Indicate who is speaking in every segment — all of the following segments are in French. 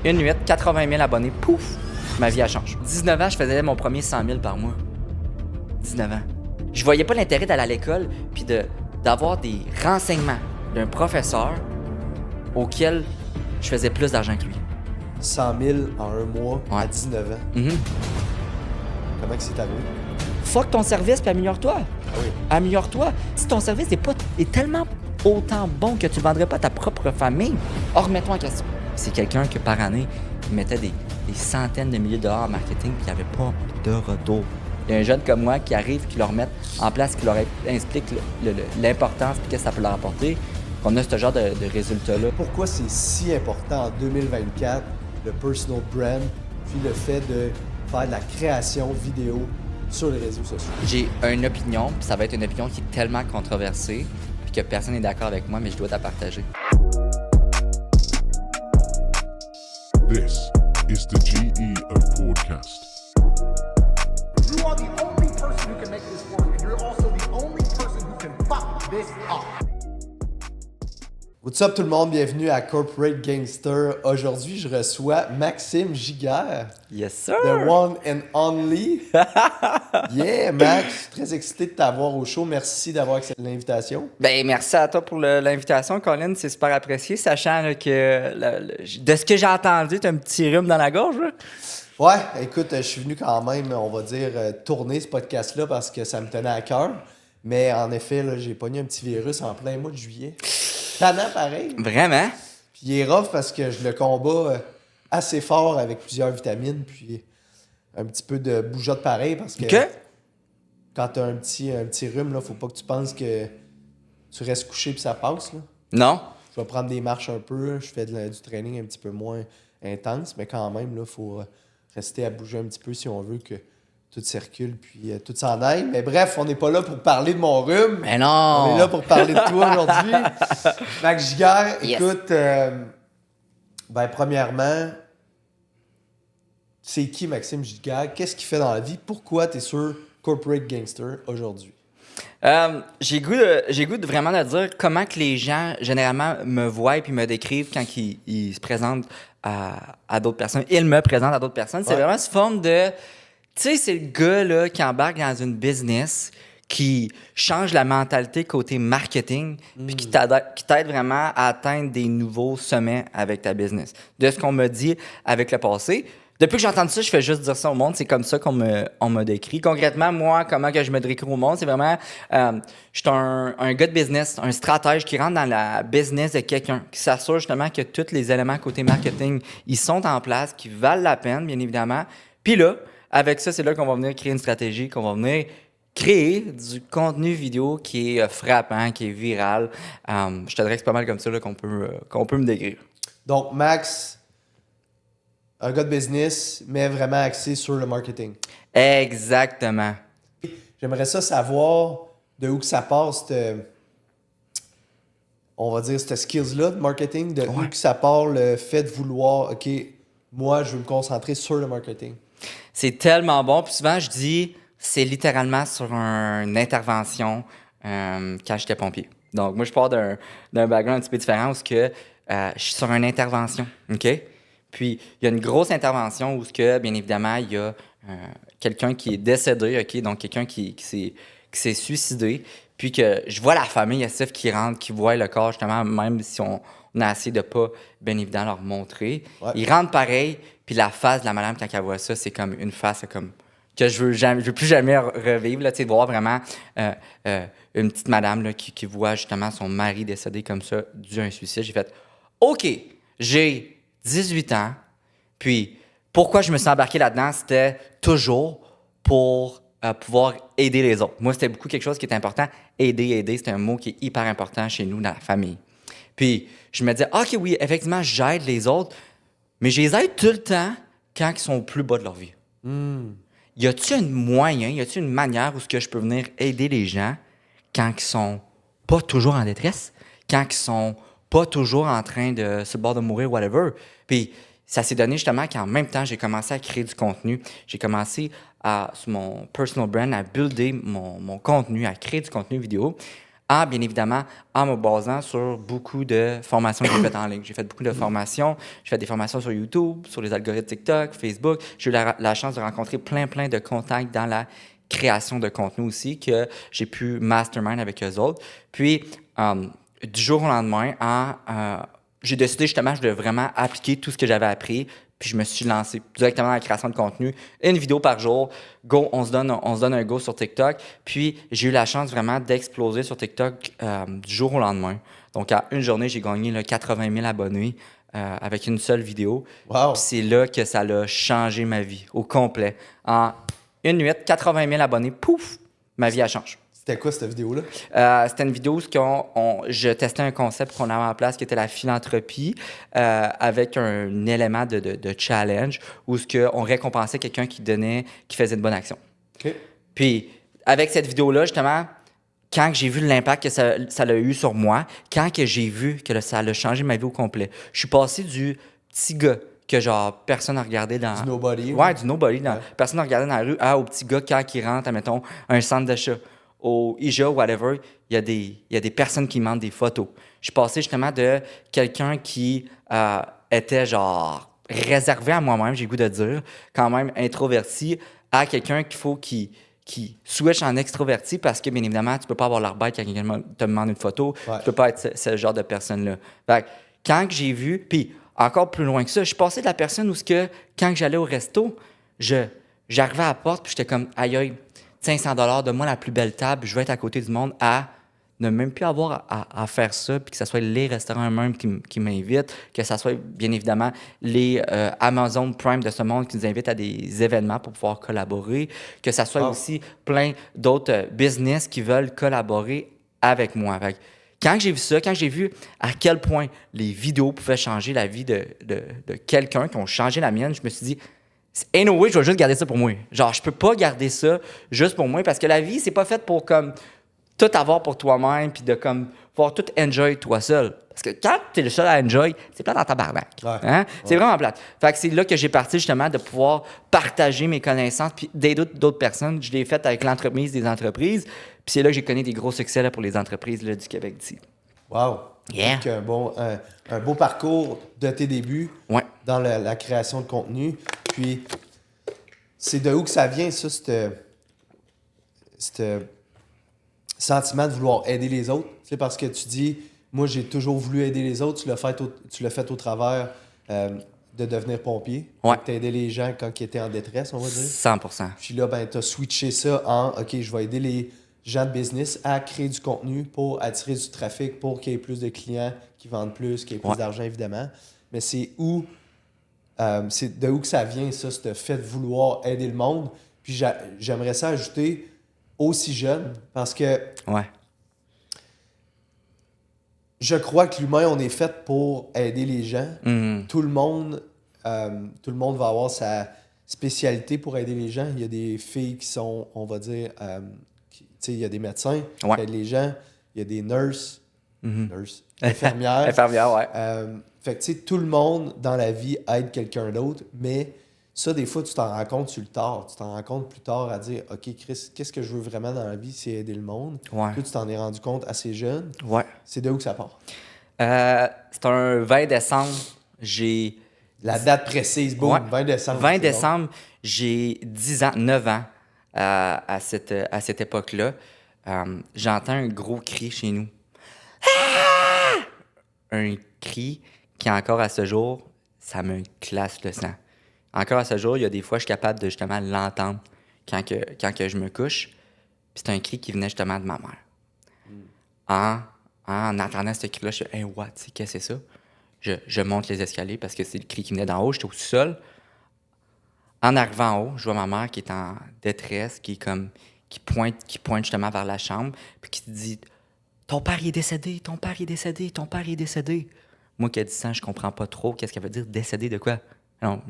Speaker 1: Une nuit, 80 000 abonnés, pouf, ma vie, elle change. 19 ans, je faisais mon premier 100 000 par mois. 19 ans. Je voyais pas l'intérêt d'aller à l'école puis d'avoir des renseignements d'un professeur auquel je faisais plus d'argent que lui.
Speaker 2: 100 000 en un mois à 19 ans.
Speaker 1: Mm-hmm.
Speaker 2: Comment que c'est arrivé?
Speaker 1: Fuck ton service puis améliore-toi.
Speaker 2: Ah oui.
Speaker 1: Améliore-toi. Si ton service est tellement autant bon que tu ne vendrais pas à ta propre famille, remets-toi en question. C'est quelqu'un que par année, il mettait des centaines de milliers de dollars en marketing puis il n'y avait pas de retour. Il y a un jeune comme moi qui arrive, qui leur met en place, qui leur explique l'importance et qu'est-ce que ça peut leur apporter, qu'on a ce genre de résultats-là.
Speaker 2: Pourquoi c'est si important en 2024, le personal brand, puis le fait de faire de la création vidéo sur les réseaux sociaux?
Speaker 1: J'ai une opinion, puis ça va être une opinion qui est tellement controversée, puis que personne n'est d'accord avec moi, mais je dois la partager.
Speaker 3: This is the GE of Podcast.
Speaker 4: You are the only person who can make this work, and you're also the only person who can fuck this up.
Speaker 2: What's up tout le monde, bienvenue à Corporate Gangster. Aujourd'hui, je reçois Maxime Giguère.
Speaker 1: Yes, sir!
Speaker 2: The one and only. Yeah, Max, très excité de t'avoir au show. Merci d'avoir accepté l'invitation.
Speaker 1: Ben merci à toi pour l'invitation, Colin. C'est super apprécié, sachant là, que de ce que j'ai entendu, t'as un petit rhume dans la gorge. Là.
Speaker 2: Ouais, écoute, je suis venu quand même, on va dire, tourner ce podcast-là parce que ça me tenait à cœur. Mais en effet, là, j'ai pogné un petit virus en plein mois de juillet. Tannant pareil.
Speaker 1: Vraiment?
Speaker 2: Puis il est rough parce que je le combats assez fort avec plusieurs vitamines, puis un petit peu de bougeotte pareil parce que quand t'as un petit rhume, là, faut pas que tu penses que tu restes couché puis ça passe. Là.
Speaker 1: Non?
Speaker 2: Je vais prendre des marches un peu, je fais du training un petit peu moins intense, mais quand même, il faut rester à bouger un petit peu si on veut que tout circule puis tout s'en aille. Mais bref, on n'est pas là pour parler de mon rhume.
Speaker 1: Mais non!
Speaker 2: On est là pour parler de toi aujourd'hui. Max Giguère,
Speaker 1: Yes.
Speaker 2: écoute, premièrement, c'est qui Maxime Giguère? Qu'est-ce qu'il fait dans la vie? Pourquoi tu es sur Corporate Gangster aujourd'hui?
Speaker 1: J'ai goût de vraiment de dire comment que les gens, généralement, me voient et me décrivent quand ils se présentent à d'autres personnes. Ils me présentent à d'autres personnes. C'est vraiment sous forme de... Tu sais, c'est le gars là, qui embarque dans une business, qui change la mentalité côté marketing, puis qui t'aide vraiment à atteindre des nouveaux sommets avec ta business. De ce qu'on m'a dit avec le passé. Depuis que j'ai entendu ça, je fais juste dire ça au monde. C'est comme ça qu'on m'a décrit. Concrètement, moi, comment que je me décris au monde, c'est vraiment... je suis un gars de business, un stratège qui rentre dans la business de quelqu'un, qui s'assure justement que tous les éléments côté marketing, ils sont en place, qui valent la peine, bien évidemment. Puis là, avec ça, c'est là qu'on va venir créer une stratégie, qu'on va venir créer du contenu vidéo qui est frappant, qui est viral. Je te dirais que c'est pas mal comme ça là, qu'on peut me décrire.
Speaker 2: Donc, Max, un gars de business, mais vraiment axé sur le marketing.
Speaker 1: Exactement.
Speaker 2: J'aimerais ça savoir de où que ça passe, on va dire, cette skills-là de marketing, de où que ça part le fait de vouloir, OK, moi, je veux me concentrer sur le marketing.
Speaker 1: C'est tellement bon. Puis souvent, je dis, c'est littéralement sur une intervention quand j'étais pompier. Donc, moi, je pars d'un background un petit peu différent où je suis sur une intervention, OK? Puis, il y a une grosse intervention où, bien évidemment, il y a quelqu'un qui est décédé, OK? Donc, quelqu'un qui s'est suicidé. Puis que je vois la famille, Yassif, qui rentre, qui voit le corps, justement, même si on a essayé de pas, bien évidemment, leur montrer. Ouais. Ils rentrent pareil, puis la face de la madame, quand elle voit ça, c'est comme une face comme que je veux plus jamais revivre, là, tu sais, de voir vraiment une petite madame là, qui voit justement son mari décédé comme ça, dû à un suicide. J'ai fait « OK, j'ai 18 ans, puis pourquoi je me suis embarqué là-dedans, c'était toujours pour pouvoir aider les autres. Moi, c'était beaucoup quelque chose qui était important. Aider, c'est un mot qui est hyper important chez nous dans la famille. Puis, je me disais, OK, oui, effectivement, j'aide les autres, mais je les aide tout le temps quand ils sont au plus bas de leur vie. Y a-t-il un moyen, y a-t-il une manière où je peux venir aider les gens quand ils sont pas toujours en détresse, quand ils sont pas toujours en train de sur le bord de mourir, whatever. Puis, ça s'est donné justement qu'en même temps, j'ai commencé à créer du contenu. J'ai commencé sur mon personal brand à builder mon contenu, à créer du contenu vidéo. bien évidemment, en me basant sur beaucoup de formations que j'ai faites en ligne. J'ai fait beaucoup de formations. J'ai fait des formations sur YouTube, sur les algorithmes TikTok, Facebook. J'ai eu la chance de rencontrer plein de contacts dans la création de contenu aussi que j'ai pu mastermind avec eux autres. Puis, du jour au lendemain, j'ai décidé justement je devais vraiment appliquer tout ce que j'avais appris. Puis je me suis lancé directement dans la création de contenu. Une vidéo par jour. Go, on se donne un go sur TikTok. Puis j'ai eu la chance vraiment d'exploser sur TikTok du jour au lendemain. Donc à une journée, j'ai gagné là, 80 000 abonnés avec une seule vidéo.
Speaker 2: Wow.
Speaker 1: Puis c'est là que ça a changé ma vie au complet. En une nuit, 80 000 abonnés, pouf, ma vie a changé.
Speaker 2: C'était quoi cette vidéo-là?
Speaker 1: C'était une vidéo où je testais un concept qu'on avait en place qui était la philanthropie avec un élément de challenge où on récompensait quelqu'un qui faisait une bonne action.
Speaker 2: OK.
Speaker 1: Puis, avec cette vidéo-là, justement, quand j'ai vu l'impact que ça a eu sur moi, quand que j'ai vu que ça a changé ma vie au complet, je suis passé du petit gars que genre personne n'a regardé dans...
Speaker 2: Du nobody.
Speaker 1: Ouais, du nobody.
Speaker 2: Ouais.
Speaker 1: Personne n'a regardé dans la rue, au petit gars quand il rentre, admettons, un centre d'achat. Au IGA, whatever, il y a des personnes qui demandent des photos. Je suis passé justement de quelqu'un qui était genre réservé à moi-même, j'ai le goût de dire, quand même introverti, à quelqu'un qui switch en extroverti parce que, bien évidemment, tu peux pas avoir l'air bête quand quelqu'un te demande une photo.
Speaker 2: Ouais.
Speaker 1: Tu peux pas être ce genre de personne-là. Fait que quand que j'ai vu, puis encore plus loin que ça, je suis passé de la personne où quand j'allais au resto, j'arrivais à la porte puis j'étais comme, aïe aïe, 500 $, donne-moi la plus belle table, je vais être à côté du monde, à ne même plus avoir à faire ça, puis que ce soit les restaurants eux-mêmes qui m'invitent, que ce soit bien évidemment les Amazon Prime de ce monde qui nous invitent à des événements pour pouvoir collaborer, que ce soit aussi plein d'autres business qui veulent collaborer avec moi. Fait que quand j'ai vu ça, quand j'ai vu à quel point les vidéos pouvaient changer la vie de quelqu'un, qui ont changé la mienne, je me suis dit, hey no way, je vais juste garder ça pour moi. Genre, je peux pas garder ça juste pour moi parce que la vie, c'est pas fait pour comme tout avoir pour toi-même puis de comme pouvoir tout enjoy toi seul. Parce que quand t'es le seul à enjoy, c'est plate dans ta barnaque.
Speaker 2: Ouais.
Speaker 1: Hein? C'est vraiment plate. Fait que c'est là que j'ai parti justement de pouvoir partager mes connaissances puis d'aider d'autres personnes. Je l'ai fait avec l'entreprise des entreprises. Puis c'est là que j'ai connu des gros succès là, pour les entreprises là, du Québec d'ici.
Speaker 2: Wow.
Speaker 1: Yeah.
Speaker 2: Donc, un beau parcours de tes débuts
Speaker 1: Ouais.
Speaker 2: dans la création de contenu. Puis, c'est de où que ça vient, ça, ce sentiment de vouloir aider les autres? C'est parce que tu dis, moi, j'ai toujours voulu aider les autres. Tu l'as fait au travers de devenir pompier.
Speaker 1: Ouais.
Speaker 2: Tu as aidé les gens quand ils étaient en détresse, on va dire.
Speaker 1: 100%.
Speaker 2: Puis là, ben, tu as switché ça en, OK, je vais aider les gens de business à créer du contenu pour attirer du trafic, pour qu'il y ait plus de clients qui vendent plus, qu'il y ait plus d'argent, évidemment. Mais c'est de où que ça vient, ça, ce fait de vouloir aider le monde. Puis j'aimerais ça ajouter aussi jeune, parce que
Speaker 1: Ouais.
Speaker 2: je crois que l'humain, on est fait pour aider les gens. Tout le monde va avoir sa spécialité pour aider les gens. Il y a des filles qui sont, on va dire, il y a des médecins qui aident les gens. Il y a des nurses, infirmières.
Speaker 1: Infirmière, ouais.
Speaker 2: Fait que, tu sais, tout le monde dans la vie aide quelqu'un d'autre, mais ça, des fois, tu t'en rends compte sur le tard. Tu t'en rends compte plus tard à dire, OK, Chris, qu'est-ce que je veux vraiment dans la vie, c'est aider le monde.
Speaker 1: Ouais.
Speaker 2: Toi, tu t'en es rendu compte assez jeune.
Speaker 1: Ouais.
Speaker 2: C'est de où que ça part?
Speaker 1: C'est un 20 décembre.
Speaker 2: La date précise, boum,
Speaker 1: Ouais.
Speaker 2: 20 décembre.
Speaker 1: 20
Speaker 2: c'est
Speaker 1: décembre, j'ai 10 ans, 9 ans à cette époque-là. J'entends un gros cri chez nous. Ah! Un cri qui, encore à ce jour, ça me glace le sang. Encore à ce jour, il y a des fois, je suis capable de justement l'entendre quand que je me couche. Puis c'est un cri qui venait justement de ma mère. En entendant ce cri-là, je suis hey, what, qu'est-ce que c'est ça? Je monte les escaliers parce que c'est le cri qui venait d'en haut. J'étais au sol. En arrivant en haut, je vois ma mère qui est en détresse, qui pointe justement vers la chambre, puis qui dit ton père il est décédé, ton père il est décédé, ton père il est décédé. Moi qui ai 10 ans, je comprends pas trop qu'est-ce qu'elle veut dire décédé de quoi. Non,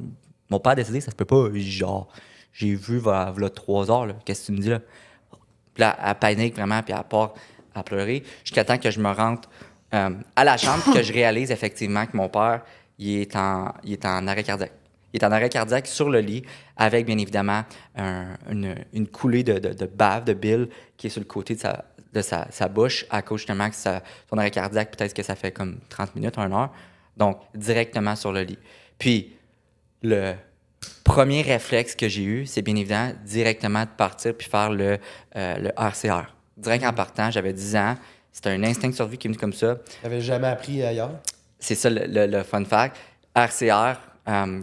Speaker 1: mon père décédé, ça se peut pas. Genre, j'ai vu voilà 3 heures, là. Qu'est-ce que tu me dis là? Puis là, elle panique vraiment, puis elle part à pleurer, jusqu'à temps que je me rentre à la chambre, puis que je réalise effectivement que mon père, il est en arrêt cardiaque. Il est en arrêt cardiaque sur le lit, avec bien évidemment une coulée de bave, de bile, qui est sur le côté de sa bouche à cause justement que son arrêt cardiaque, peut-être que ça fait comme 30 minutes, 1 heure. Donc, directement sur le lit. Puis, le premier réflexe que j'ai eu, c'est bien évidemment directement de partir puis faire le RCR. Direct en partant, j'avais 10 ans. C'était un instinct de survie qui est venu comme ça.
Speaker 2: T'avais jamais appris ailleurs?
Speaker 1: C'est ça le fun fact. RCR,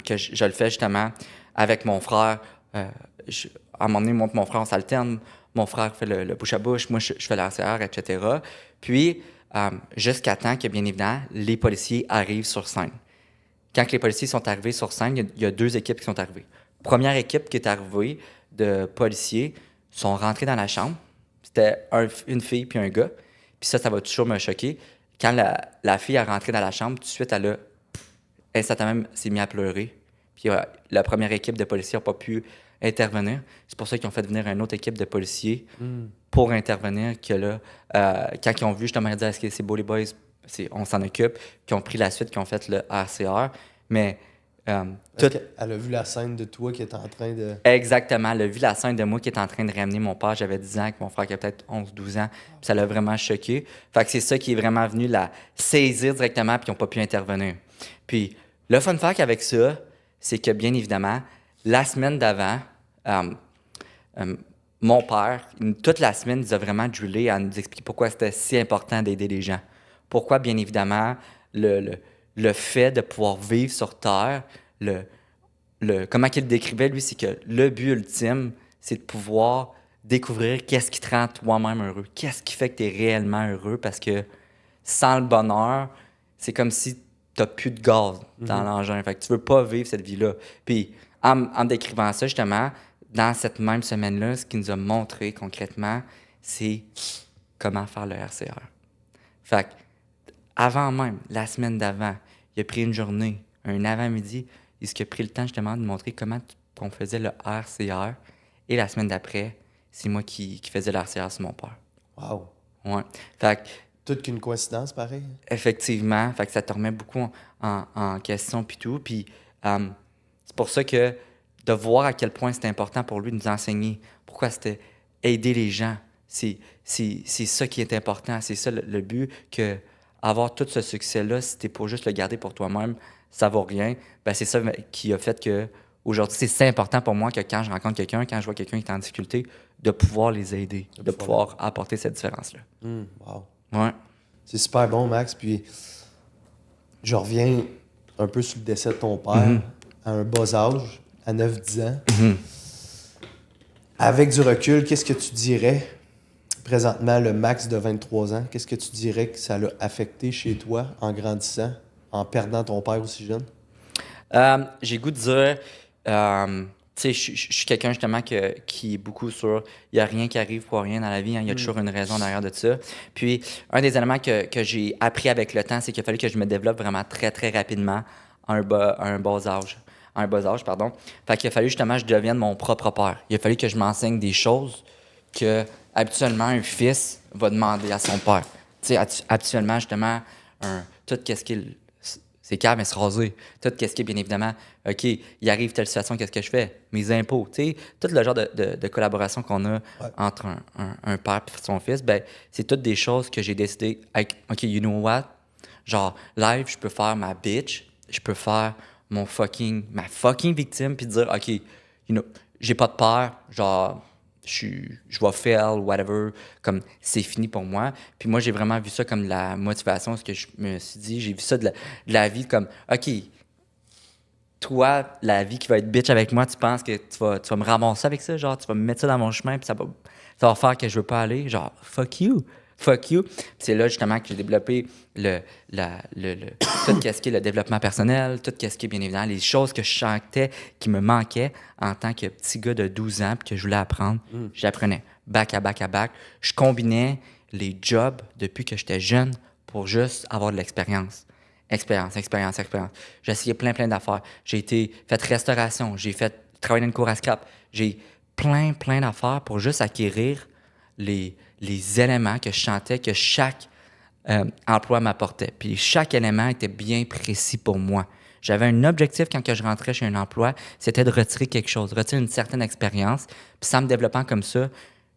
Speaker 1: que je le fais justement avec mon frère. À un moment donné, moi et mon frère, on s'alterne. Mon frère fait le bouche à bouche, moi je fais le RCR, etc. Puis, jusqu'à temps que, bien évidemment, les policiers arrivent sur scène. Quand les policiers sont arrivés sur scène, il y a 2 équipes qui sont arrivées. Première équipe qui est arrivée de policiers sont rentrés dans la chambre. C'était une fille puis un gars. Puis ça va toujours me choquer. Quand la fille est rentrée dans la chambre, tout de suite, elle a instantanément s'est mise à pleurer. Puis la première équipe de policiers n'a pas pu intervenir. C'est pour ça qu'ils ont fait venir une autre équipe de policiers pour intervenir. Que là, quand ils ont vu justement dire est-ce que c'est beau les boys, on s'en occupe, qui ont pris la suite, qui ont fait le RCR. Mais
Speaker 2: Elle a vu la scène de toi qui est en train de...
Speaker 1: Exactement. Elle a vu la scène de moi qui est en train de ramener mon père. J'avais 10 ans, avec mon frère qui a peut-être 11-12 ans. Puis ça l'a vraiment choqué. Fait que c'est ça qui est vraiment venu la saisir directement, puis ils n'ont pas pu intervenir. Puis le fun fact avec ça, c'est que bien évidemment, la semaine d'avant, mon père, toute la semaine, il nous a vraiment drillé à nous expliquer pourquoi c'était si important d'aider les gens. Pourquoi, bien évidemment, le fait de pouvoir vivre sur Terre, comment qu'il le décrivait, lui, c'est que le but ultime, c'est de pouvoir découvrir qu'est-ce qui te rend toi-même heureux. Qu'est-ce qui fait que tu es réellement heureux? Parce que sans le bonheur, c'est comme si tu n'as plus de gaz dans l'engin. Fait que tu veux pas vivre cette vie-là. Puis, en me décrivant ça, justement, dans cette même semaine-là, ce qu'il nous a montré concrètement, c'est comment faire le RCR. Fait que, avant même, la semaine d'avant, il a pris une journée, un avant-midi, il a pris le temps justement de montrer comment on faisait le RCR. Et la semaine d'après, c'est moi qui faisais le RCR sur mon père.
Speaker 2: Wow.
Speaker 1: Ouais. Fait que,
Speaker 2: Toute qu'une coïncidence, pareil.
Speaker 1: effectivement, fait que ça te remet beaucoup en question puis tout. Puis c'est pour ça que de voir à quel point c'était important pour lui de nous enseigner pourquoi c'était aider les gens. C'est ça qui est important. C'est ça le but, que avoir tout ce succès-là, si t'es pas juste le garder pour toi-même, ça vaut rien. Ben, c'est ça qui a fait que aujourd'hui, c'est si important pour moi que quand je rencontre quelqu'un, quand je vois quelqu'un qui est en difficulté, de pouvoir les aider, de pouvoir apporter cette différence-là.
Speaker 2: Wow.
Speaker 1: Ouais.
Speaker 2: C'est super bon, Max. Puis, je reviens un peu sur le décès de ton père à un bas âge, à 9-10 ans. Avec du recul, qu'est-ce que tu dirais, présentement, le Max de 23 ans, qu'est-ce que tu dirais que ça l'a affecté chez toi en grandissant, en perdant ton père aussi jeune?
Speaker 1: J'ai goût de dire, tu sais, je suis quelqu'un justement qui est beaucoup sur il n'y a rien qui arrive pour rien dans la vie, hein, il y a toujours une raison derrière de ça. Puis, un des éléments que j'ai appris avec le temps, c'est qu'il a fallu que je me développe vraiment très, très rapidement à un bas âge. Fait qu'il a fallu justement que je devienne mon propre père. Il a fallu que je m'enseigne des choses que habituellement un fils va demander à son père. Tu sais, habituellement, justement, tout qu'est-ce qu'il... C'est calme et se raser. Tout qu'est-ce qui est, bien évidemment, OK, il arrive telle situation, qu'est-ce que je fais? Mes impôts, tu sais, tout le genre de collaboration qu'on a entre un père et son fils, ben c'est toutes des choses que j'ai décidé, OK, you know what? Genre, live, je peux faire ma bitch, je peux faire ma fucking victime, puis dire, OK, you know, j'ai pas de peur, genre... Je vais fail, whatever, comme c'est fini pour moi. Puis moi, j'ai vraiment vu ça comme la motivation, ce que je me suis dit. J'ai vu ça de la vie comme, OK, toi, la vie qui va être bitch avec moi, tu penses que tu vas me ramasser avec ça? Genre, tu vas me mettre ça dans mon chemin, puis ça va faire que je veux pas aller? Genre, fuck you. Puis c'est là, justement, que j'ai développé tout ce qui est le développement personnel, tout ce qui est, bien évidemment, les choses que je sentais qui me manquaient en tant que petit gars de 12 ans puis que je voulais apprendre. J'apprenais back à back. Je combinais les jobs depuis que j'étais jeune pour juste avoir de l'expérience. Expérience. J'ai essayé plein d'affaires. J'ai fait restauration, j'ai fait travailler dans une cour à scrap. J'ai plein d'affaires pour juste acquérir les éléments que je sentais que chaque emploi m'apportait. Puis chaque élément était bien précis pour moi. J'avais un objectif quand que je rentrais chez un emploi, c'était de retirer quelque chose, retirer une certaine expérience. Puis en me développant comme ça,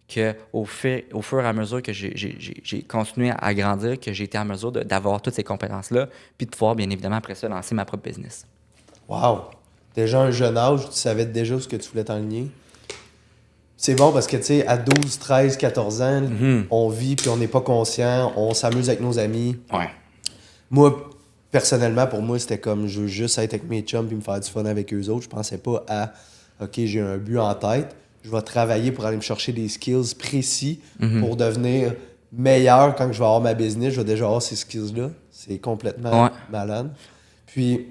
Speaker 1: qu'au fur et à mesure que j'ai continué à grandir, que j'ai été en mesure d'avoir toutes ces compétences-là, puis de pouvoir, bien évidemment, après ça, lancer ma propre business.
Speaker 2: Wow! Déjà à un jeune âge, tu savais déjà où ce que tu voulais t'enligner. C'est bon parce que, tu sais, à 12, 13, 14 ans, on vit puis on n'est pas conscient, on s'amuse avec nos amis.
Speaker 1: Ouais.
Speaker 2: Moi, personnellement, pour moi, c'était comme je veux juste être avec mes chums puis me faire du fun avec eux autres. Je pensais pas à OK, j'ai un but en tête. Je vais travailler pour aller me chercher des skills précis pour devenir meilleur quand je vais avoir ma business. Je vais déjà avoir ces skills-là. C'est complètement malade. Puis,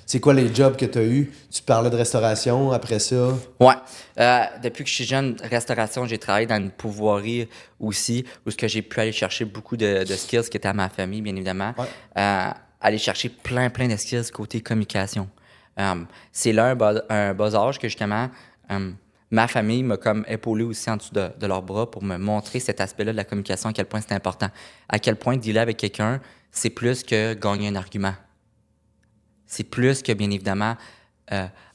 Speaker 2: c'est quoi les jobs que tu as eus? Tu parlais de restauration après ça?
Speaker 1: Ouais. Depuis que je suis jeune, restauration, j'ai travaillé dans une pourvoirie aussi, où ce que j'ai pu aller chercher beaucoup de skills qui étaient à ma famille, bien évidemment. Aller chercher plein de skills côté communication. C'est là un bas âge que justement, ma famille m'a comme épaulé aussi en dessous de leurs bras pour me montrer cet aspect-là de la communication, à quel point c'est important. À quel point dealer avec quelqu'un, c'est plus que gagner un argument. C'est plus que, bien évidemment,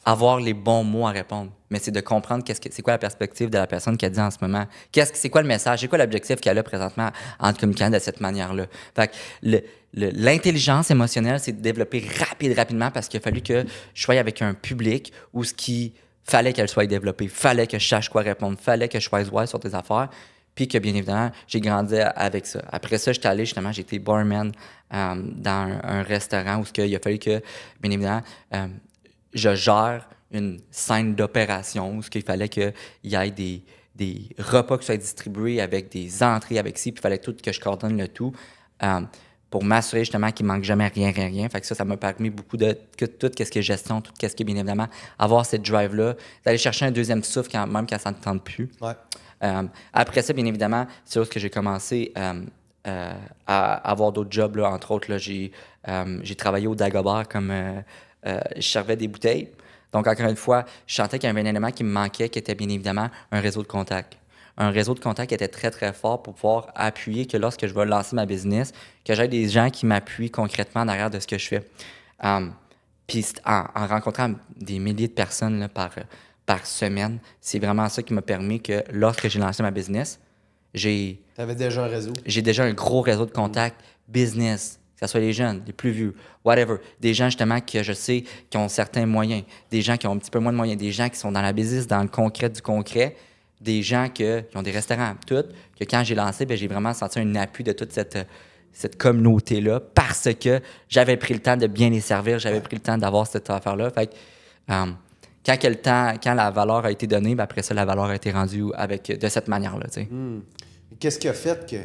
Speaker 1: avoir les bons mots à répondre. Mais c'est de comprendre c'est quoi la perspective de la personne qui a dit en ce moment. C'est quoi le message? C'est quoi l'objectif qu'elle a présentement en communiquant de cette manière-là? Fait que l'intelligence émotionnelle, c'est de développer rapidement parce qu'il a fallu que je sois avec un public où ce qui fallait qu'elle soit développée, fallait que je sache quoi répondre, fallait que je sois wise sur tes affaires. Puis que, bien évidemment, j'ai grandi avec ça. Après ça, j'étais allé, justement, j'étais barman dans un restaurant où il a fallu que, bien évidemment, je gère une scène d'opération où il fallait qu'il y ait des repas qui soient distribués avec des entrées, avec ci, puis il fallait tout que je coordonne le tout pour m'assurer, justement, qu'il ne manque jamais rien. Fait que ça m'a permis beaucoup de tout ce qui est gestion, tout ce qui est, bien évidemment, avoir cette drive-là, d'aller chercher un deuxième souffle même quand ça ne tente plus.
Speaker 2: Ouais.
Speaker 1: Après ça, bien évidemment, c'est là que j'ai commencé à avoir d'autres jobs. Là. Entre autres, là, j'ai travaillé au Dagobert comme je servais des bouteilles. Donc, encore une fois, je sentais qu'il y avait un élément qui me manquait, qui était bien évidemment un réseau de contacts. Un réseau de contacts qui était très fort pour pouvoir appuyer que lorsque je vais lancer ma business, que j'ai des gens qui m'appuient concrètement derrière de ce que je fais. Puis en rencontrant des milliers de personnes là, par semaine, c'est vraiment ça qui m'a permis que lorsque j'ai lancé ma business,
Speaker 2: T'avais déjà un réseau?
Speaker 1: J'ai déjà un gros réseau de contacts business, que ce soit les jeunes, les plus vieux, whatever. Des gens justement que je sais qui ont certains moyens, des gens qui ont un petit peu moins de moyens, des gens qui sont dans la business, dans le concret du concret, des gens qui ont des restaurants, tout, que quand j'ai lancé, j'ai vraiment senti un appui de toute cette communauté-là parce que j'avais pris le temps de bien les servir, j'avais pris le temps d'avoir cette affaire-là. Fait que, quand la valeur a été donnée, après ça, la valeur a été rendue de cette manière-là. Tu sais.
Speaker 2: Qu'est-ce qui a fait que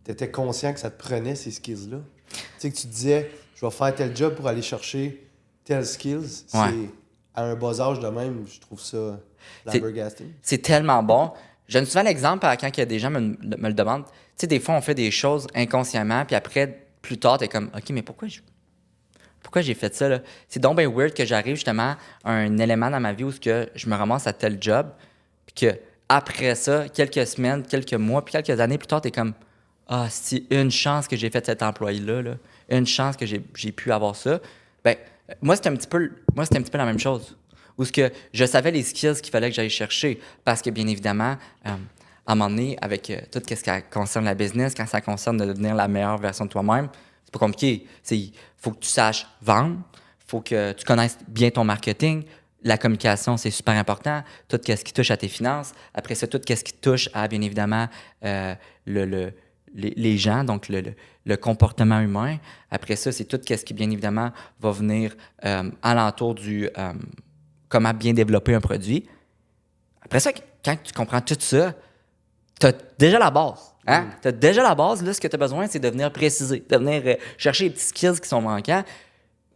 Speaker 2: tu étais conscient que ça te prenait, ces skills-là? Tu sais, que tu disais, je vais faire tel job pour aller chercher tel skills. C'est à un bas âge de même, je trouve ça flabbergasting.
Speaker 1: C'est tellement bon. Je donne souvent l'exemple quand il y a des gens me le demandent. Tu sais, des fois, on fait des choses inconsciemment, puis après, plus tard, t'es comme, OK, mais pourquoi j'ai fait ça, là? C'est donc bien weird que j'arrive justement à un élément dans ma vie où je me ramasse à tel job, puis que après ça, quelques semaines, quelques mois, puis quelques années plus tard, t'es comme, c'est une chance que j'ai fait cet employé-là, là. Une chance que j'ai pu avoir ça. Ben, moi, c'était un petit peu la même chose. Où je savais les skills qu'il fallait que j'aille chercher, parce que, bien évidemment, à un moment donné, avec tout ce qui concerne la business, quand ça concerne de devenir la meilleure version de toi-même, c'est pas compliqué. Il faut que tu saches vendre, il faut que tu connaisses bien ton marketing. La communication, c'est super important. Tout ce qui touche à tes finances. Après ça, tout ce qui touche à, bien évidemment, les gens, donc le comportement humain. Après ça, c'est tout ce qui, bien évidemment, va venir alentour du comment bien développer un produit. Après ça, quand tu comprends tout ça, tu as déjà la base. Hein? Tu as déjà la base. Là, ce que tu as besoin, c'est de venir préciser, de venir chercher les petits skills qui sont manquants.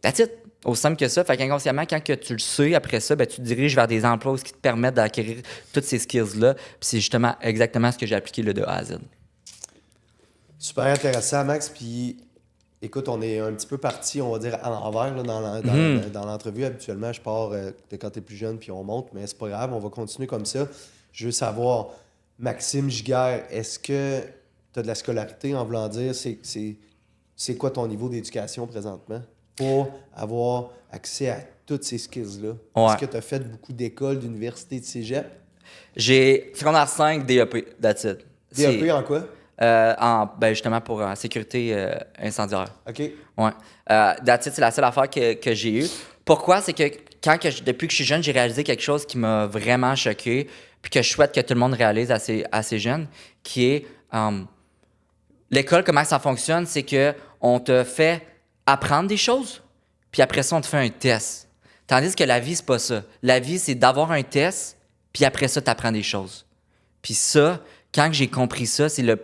Speaker 1: That's it. Aussi simple que ça. Fait qu'inconsciemment, quand que tu le sais, après ça, tu te diriges vers des emplois qui te permettent d'acquérir toutes ces skills-là. Puis c'est justement exactement ce que j'ai appliqué là, de A à Z.
Speaker 2: Super intéressant, Max. Puis, écoute, on est un petit peu parti, on va dire, à l'envers là, dans l'entrevue. Habituellement, je pars de quand tu es plus jeune, puis on monte, mais c'est pas grave, on va continuer comme ça. Je veux savoir, Maxime Giguère, est-ce que tu as de la scolarité en voulant dire, c'est quoi ton niveau d'éducation présentement pour avoir accès à toutes ces skills-là?
Speaker 1: Ouais.
Speaker 2: Est-ce que tu as fait beaucoup d'écoles, d'universités, de cégep?
Speaker 1: J'ai secondaire 5, DEP, that's it.
Speaker 2: DEP en quoi?
Speaker 1: Justement pour sécurité incendiaire.
Speaker 2: OK.
Speaker 1: Ouais. That's it, c'est la seule affaire que j'ai eue. Pourquoi? C'est que depuis que je suis jeune, j'ai réalisé quelque chose qui m'a vraiment choqué, puis que je souhaite que tout le monde réalise assez jeune, qui est l'école, comment ça fonctionne, c'est que on te fait apprendre des choses, puis après ça, on te fait un test. Tandis que la vie, c'est pas ça. La vie, c'est d'avoir un test, puis après ça, tu apprends des choses. Puis ça, quand j'ai compris ça, c'est là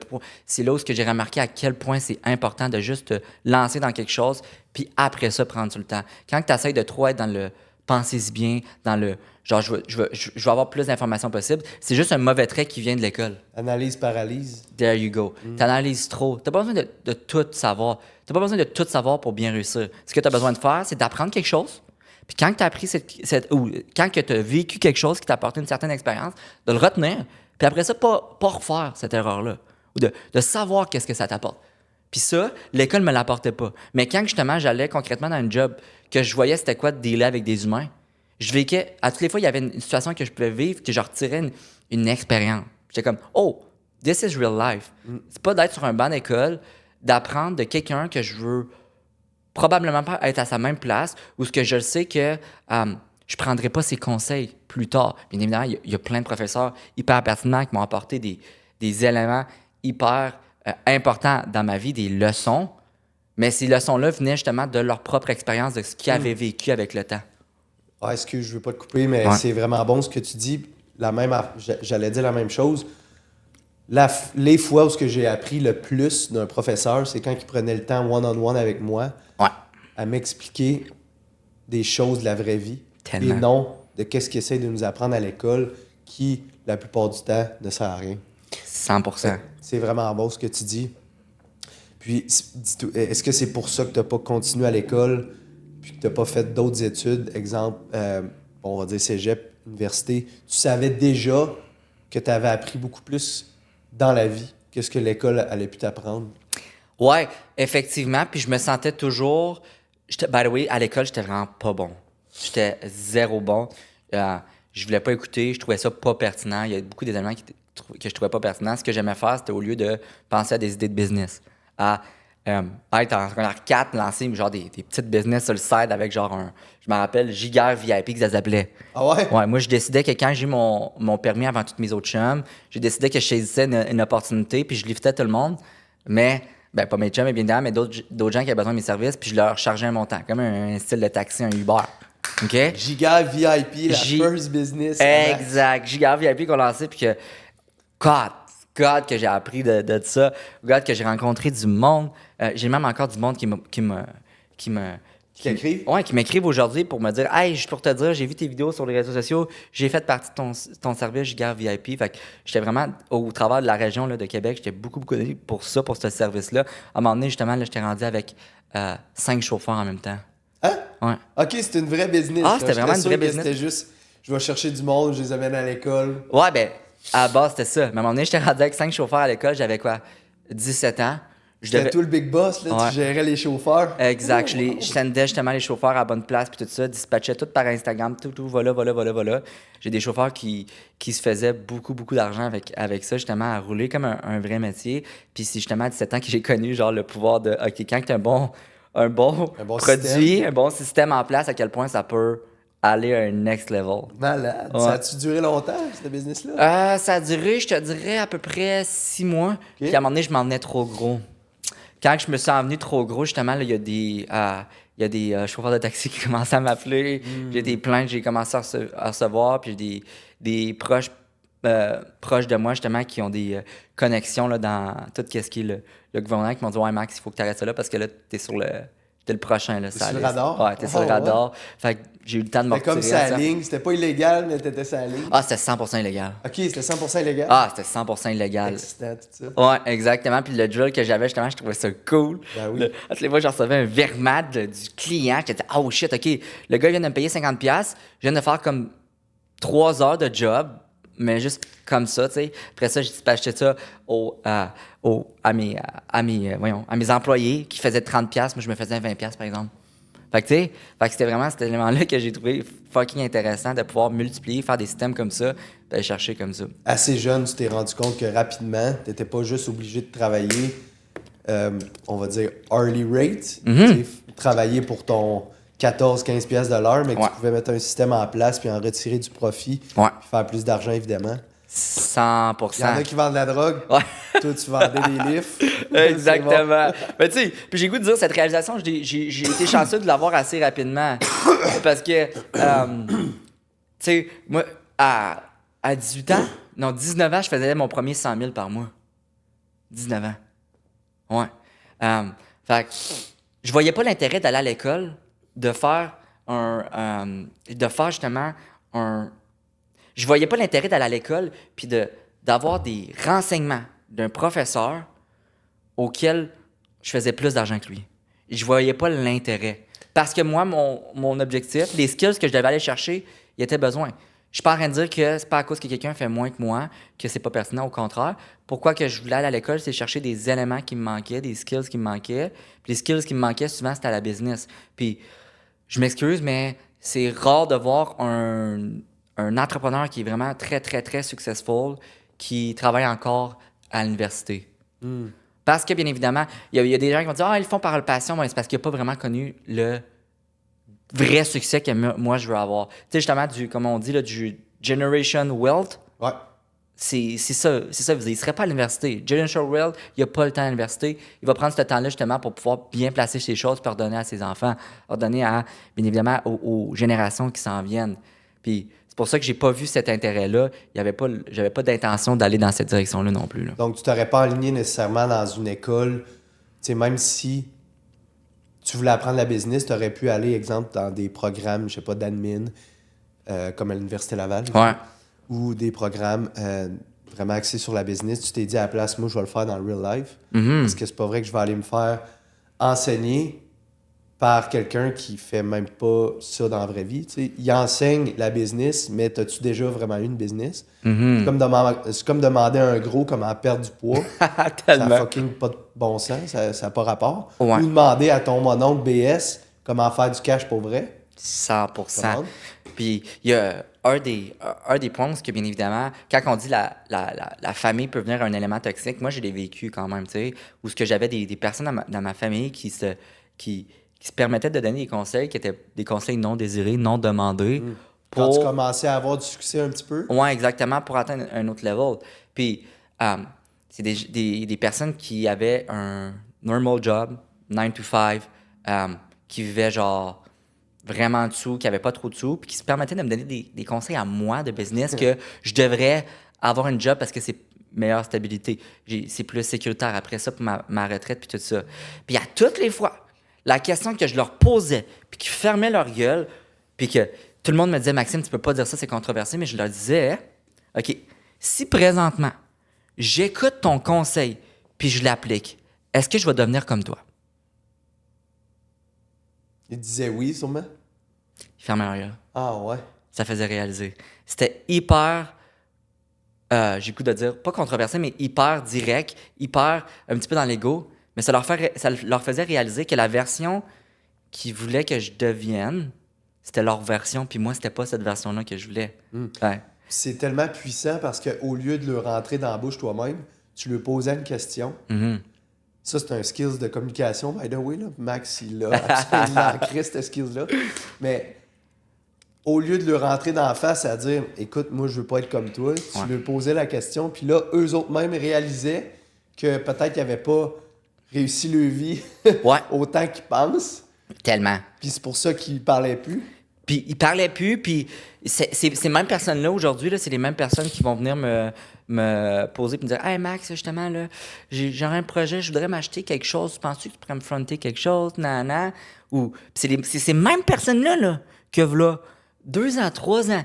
Speaker 1: où j'ai remarqué à quel point c'est important de juste te lancer dans quelque chose, puis après ça, prendre tout le temps. Quand tu essaies de trop être dans le pensez-y bien, dans le genre, je veux avoir plus d'informations possible, c'est juste un mauvais trait qui vient de l'école.
Speaker 2: Analyse, paralyse.
Speaker 1: There you go. T'analyses trop. T'as pas besoin de tout savoir. T'as pas besoin de tout savoir pour bien réussir. Ce que t'as besoin de faire, c'est d'apprendre quelque chose. Puis quand t'as appris quand que t'as vécu quelque chose qui t'a apporté une certaine expérience, de le retenir. Puis après ça, pas refaire cette erreur-là. Ou de savoir qu'est-ce que ça t'apporte. Puis ça, l'école me l'apportait pas. Mais quand justement j'allais concrètement dans un job, que je voyais c'était quoi de dealer avec des humains, je vécais, à toutes les fois, il y avait une situation que je pouvais vivre, que je retirais une expérience. J'étais comme, oh, this is real life. C'est pas d'être sur un banc d'école, d'apprendre de quelqu'un que je veux probablement pas être à sa même place, ou ce que je sais que je prendrai pas ses conseils plus tard. Bien évidemment, il y a plein de professeurs hyper pertinents qui m'ont apporté des éléments hyper importants dans ma vie, des leçons, mais ces leçons-là venaient justement de leur propre expérience, de ce qu'ils avaient vécu avec le temps.
Speaker 2: Ah, excuse, je veux pas te couper, mais
Speaker 1: Ouais.
Speaker 2: c'est vraiment bon ce que tu dis. J'allais dire la même chose. Les fois où ce que j'ai appris le plus d'un professeur, c'est quand il prenait le temps one-on-one avec moi
Speaker 1: Ouais.
Speaker 2: à m'expliquer des choses de la vraie vie.
Speaker 1: Tellement.
Speaker 2: Et non de qu'est-ce qu'il essaie de nous apprendre à l'école qui, la plupart du temps, ne sert à rien.
Speaker 1: 100%.
Speaker 2: C'est vraiment bon ce que tu dis. Puis, est-ce que c'est pour ça que tu n'as pas continué à l'école puis que tu n'as pas fait d'autres études? Exemple, on va dire cégep, université. Tu savais déjà que tu avais appris beaucoup plus dans la vie que ce que l'école allait pu t'apprendre?
Speaker 1: Ouais, effectivement. Puis je me sentais toujours. By the way, à l'école, j'étais vraiment pas bon. J'étais zéro bon. Je voulais pas écouter. Je trouvais ça pas pertinent. Il y a beaucoup d'éléments que je trouvais pas pertinents. Ce que j'aimais faire, c'était au lieu de penser à des idées de business, à être en secondaire 4, lancer genre des petites business sur le side avec genre je me rappelle, Giga VIP que ça s'appelait.
Speaker 2: Ah ouais?
Speaker 1: Ouais, moi, je décidais que quand j'ai eu mon permis avant toutes mes autres chums, j'ai décidé que je saisissais une opportunité, puis je liftais tout le monde. Mais, pas mes chums, bien évidemment, mais d'autres gens qui avaient besoin de mes services, puis je leur chargeais un montant, comme un style de taxi, un Uber. OK?
Speaker 2: Giga VIP, la first business.
Speaker 1: Exact. Giga VIP qu'on lançait, puis que, God, que j'ai appris de ça. God, que j'ai rencontré du monde. J'ai même encore du monde qui
Speaker 2: t'écrivent?
Speaker 1: Ouais, qui m'écrivent aujourd'hui pour me dire « Hey, juste pour te dire, j'ai vu tes vidéos sur les réseaux sociaux, j'ai fait partie de ton service Giga VIP. » Fait que j'étais vraiment, au travers de la région là, de Québec, j'étais beaucoup connu pour ça, pour ce service-là. À un moment donné, justement, là, j'étais rendu avec 5 chauffeurs en même temps.
Speaker 2: Hein?
Speaker 1: Ouais.
Speaker 2: OK, c'était une vraie business.
Speaker 1: Ah,
Speaker 2: là.
Speaker 1: c'était vraiment
Speaker 2: J'étais
Speaker 1: une
Speaker 2: sûr
Speaker 1: vraie
Speaker 2: que
Speaker 1: business.
Speaker 2: C'était juste, je vais chercher du monde, je les amène à l'école.
Speaker 1: Ouais, à la base, c'était ça. Mais à un moment donné, j'étais rendu avec 5 chauffeurs à l'école, j'avais quoi? 17 ans.
Speaker 2: J'étais tout le big boss, là,
Speaker 1: Ouais.
Speaker 2: tu gérais les chauffeurs.
Speaker 1: Exact. Je sendais justement les chauffeurs à la bonne place, puis tout ça, dispatchais tout par Instagram, tout, voilà. J'ai des chauffeurs qui se faisaient beaucoup d'argent avec ça, justement, à rouler comme un vrai métier. Puis c'est justement à 17 ans que j'ai connu, genre, le pouvoir de, OK, quand tu as un bon produit,
Speaker 2: système.
Speaker 1: un bon système en place, à quel point ça peut aller à un next level.
Speaker 2: Malade.
Speaker 1: Ouais.
Speaker 2: Ça a-tu duré longtemps, ce business-là?
Speaker 1: Ça a duré, je te dirais, à peu près 6 mois. Puis à un moment donné, je m'en venais trop gros. Quand je me suis envenu trop gros, justement, là, il y a des chauffeurs de taxi qui commençaient à m'appeler. J'ai des plaintes que j'ai commencé à recevoir. Puis j'ai des proches de moi, justement, qui ont des connexions là, dans tout ce qui est le gouvernement, qui m'ont dit « Ouais, Max, il faut que tu arrêtes ça là parce que là, t'es le prochain. » Là,
Speaker 2: T'es sur le radar?
Speaker 1: Ouais, t'es sur le
Speaker 2: Oh,
Speaker 1: radar. Fait que j'ai eu le temps de me
Speaker 2: C'était comme
Speaker 1: retirer à
Speaker 2: sa
Speaker 1: ça.
Speaker 2: ligne. C'était pas illégal, mais t'étais sa ligne.
Speaker 1: Ah, c'était 100% illégal.
Speaker 2: OK, c'était 100% illégal.
Speaker 1: Ah, c'était 100% illégal.
Speaker 2: Excitant, tout ça.
Speaker 1: Ouais, exactement. Puis le drill que j'avais, justement, je trouvais ça cool.
Speaker 2: Ben oui.
Speaker 1: À toutes les fois, je recevais un virement du client. J'étais dit, oh shit, OK, le gars vient de me payer 50$. Je viens de faire comme 3 heures de job, mais juste comme ça, tu sais. Après ça, j'ai dispatché ça à mes employés qui faisaient 30$. Moi, je me faisais 20$, par exemple. Fait que, tu sais, c'était vraiment cet élément-là que j'ai trouvé fucking intéressant de pouvoir multiplier, faire des systèmes comme ça, d'aller chercher comme ça.
Speaker 2: Assez jeune, tu t'es rendu compte que rapidement, tu n'étais pas juste obligé de travailler, on va dire, hourly rate, tu sais, travailler pour ton 14-15 piastres de l'heure, mais que tu pouvais mettre un système en place puis en retirer du profit, puis faire plus d'argent, évidemment.
Speaker 1: 100%.
Speaker 2: Il y en a qui vendent de la drogue.
Speaker 1: Ouais.
Speaker 2: Toi, tu vendais des livres.
Speaker 1: Exactement. Mais tu sais, puis j'ai le goût de dire, cette réalisation, j'ai été chanceux de l'avoir assez rapidement. Parce que, tu sais, moi, à 18 ans, non, 19 ans, je faisais mon premier 100 000 par mois. 19 ans. Ouais. Fait que je voyais pas l'intérêt d'aller à l'école, de faire justement un... Je voyais pas l'intérêt d'aller à l'école puis d'avoir des renseignements d'un professeur auquel je faisais plus d'argent que lui. Je voyais pas l'intérêt. Parce que moi, mon objectif, les skills que je devais aller chercher, il y était besoin. Je suis pas en train de dire que c'est pas à cause que quelqu'un fait moins que moi que c'est pas pertinent, au contraire. Pourquoi que je voulais aller à l'école, c'est chercher des éléments qui me manquaient, des skills qui me manquaient. Puis les skills qui me manquaient, souvent, c'était à la business. Puis, je m'excuse, mais c'est rare de voir un entrepreneur qui est vraiment très, très, très successful, qui travaille encore à l'université. Parce que, bien évidemment, il y a des gens qui vont dire « Ah, ils le font par passion. » Mais c'est parce qu'ils n'ont pas vraiment connu le vrai succès que moi, je veux avoir. Tu sais, justement, comme on dit, là, du Generation Wealth.
Speaker 2: Ouais.
Speaker 1: C'est ça. Il ne serait pas à l'université. Generation Wealth, il n'a pas le temps à l'université. Il va prendre ce temps-là, justement, pour pouvoir bien placer ses choses, pour redonner à ses enfants, redonner à, bien évidemment, aux générations qui s'en viennent. Puis c'est pour ça que j'ai pas vu cet intérêt-là. J'avais pas d'intention d'aller dans cette direction-là non plus. Là.
Speaker 2: Donc, tu t'aurais pas aligné nécessairement dans une école. Tu sais, même si tu voulais apprendre la business, tu aurais pu aller, exemple, dans des programmes, je sais pas, d'admin, comme à l'Université Laval.
Speaker 1: Ouais.
Speaker 2: Ou des programmes vraiment axés sur la business. Tu t'es dit à la place, moi, je vais le faire dans le real life. Parce que c'est pas vrai que je vais aller me faire enseigner par quelqu'un qui fait même pas ça dans la vraie vie. Tu sais, il enseigne la business, mais as-tu déjà vraiment eu une business? C'est comme demander à un gros comment perdre du poids. Ça n'a fucking pas de bon sens, ça n'a pas rapport.
Speaker 1: Ouais.
Speaker 2: Ou demander à ton mononcle BS comment faire du cash pour vrai.
Speaker 1: 100%. Puis il y a un des points, parce que bien évidemment, quand on dit la famille peut venir un élément toxique, moi, je l'ai vécu quand même, tu sais, où ce que j'avais des personnes dans ma famille qui se permettaient de donner des conseils qui étaient des conseils non désirés, non demandés.
Speaker 2: Quand tu commençais à avoir du succès un petit peu.
Speaker 1: Oui, exactement, pour atteindre un autre level. Puis, c'est des personnes qui avaient un normal job, 9 to 5, qui vivaient genre vraiment en dessous, qui n'avaient pas trop de sous, puis qui se permettaient de me donner des conseils à moi de business que je devrais avoir un job parce que c'est meilleure stabilité. C'est plus sécuritaire après ça pour ma retraite, puis tout ça. Puis à toutes les fois, la question que je leur posais, puis qui fermaient leur gueule, puis que tout le monde me disait « Maxime, tu peux pas dire ça, c'est controversé », mais je leur disais « OK, si présentement, j'écoute ton conseil, puis je l'applique, est-ce que je vais devenir comme toi? »
Speaker 2: Il disait oui, sûrement.
Speaker 1: Ils fermaient leur gueule.
Speaker 2: Ah ouais.
Speaker 1: Ça faisait réaliser. C'était hyper, j'ai le goût de dire, pas controversé, mais hyper direct, hyper un petit peu dans l'ego, mais ça leur faisait réaliser que la version qu'ils voulaient que je devienne, c'était leur version, puis moi, c'était pas cette version-là que je voulais. Ouais.
Speaker 2: C'est tellement puissant parce qu'au lieu de le rentrer dans la bouche toi-même, tu lui posais une question. Ça, c'est un skills de communication, by the way. Là. Max, il a absolument ancré ce skills-là. Mais au lieu de le rentrer dans la face à dire « Écoute, moi, je veux pas être comme toi », tu lui posais la question, puis là, eux autres même réalisaient que peut-être qu'ils n'avaient pas réussi leur vie autant qu'ils pensent.
Speaker 1: Tellement.
Speaker 2: Puis c'est pour ça qu'ils parlaient plus.
Speaker 1: Puis ils parlaient plus, puis ces mêmes personnes-là, aujourd'hui, là, c'est les mêmes personnes qui vont venir me poser et me dire « Hey Max, justement, là, j'aurais un projet, je voudrais m'acheter quelque chose, penses-tu que tu pourrais me fronter quelque chose, nanana? » Ou c'est ces mêmes personnes-là, là, que voilà 2 ans, 3 ans,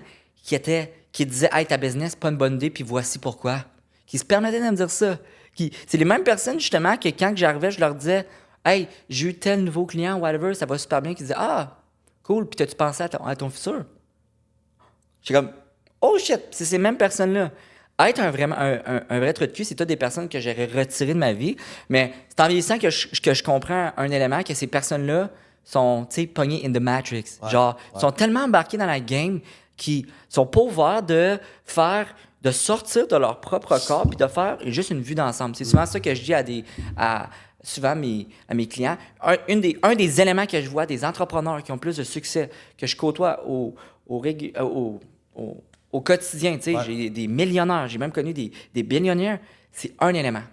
Speaker 1: qui disaient « Hey, ta business, pas une bonne idée, puis voici pourquoi. » Qui se permettaient de me dire ça. C'est les mêmes personnes, justement, que quand j'arrivais, je leur disais « Hey, j'ai eu tel nouveau client, whatever, ça va super bien. » Qui disaient « Ah, cool, puis t'as-tu pensé à ton futur? » J'étais comme « Oh shit! » C'est ces mêmes personnes-là. Être un vrai trou de cul, c'est toutes des personnes que j'aurais retirées de ma vie. Mais c'est en vieillissant que je comprends un élément, que ces personnes-là sont, tu sais, pognés in the Matrix. Genre, ils sont tellement embarqués dans la game qu'ils sont pas ouverts de sortir de leur propre corps puis de faire juste une vue d'ensemble. C'est souvent ça que je dis souvent à mes clients. Un des éléments que je vois des entrepreneurs qui ont plus de succès, que je côtoie au quotidien, tu sais, j'ai des millionnaires, j'ai même connu des billionnaires, c'est un élément.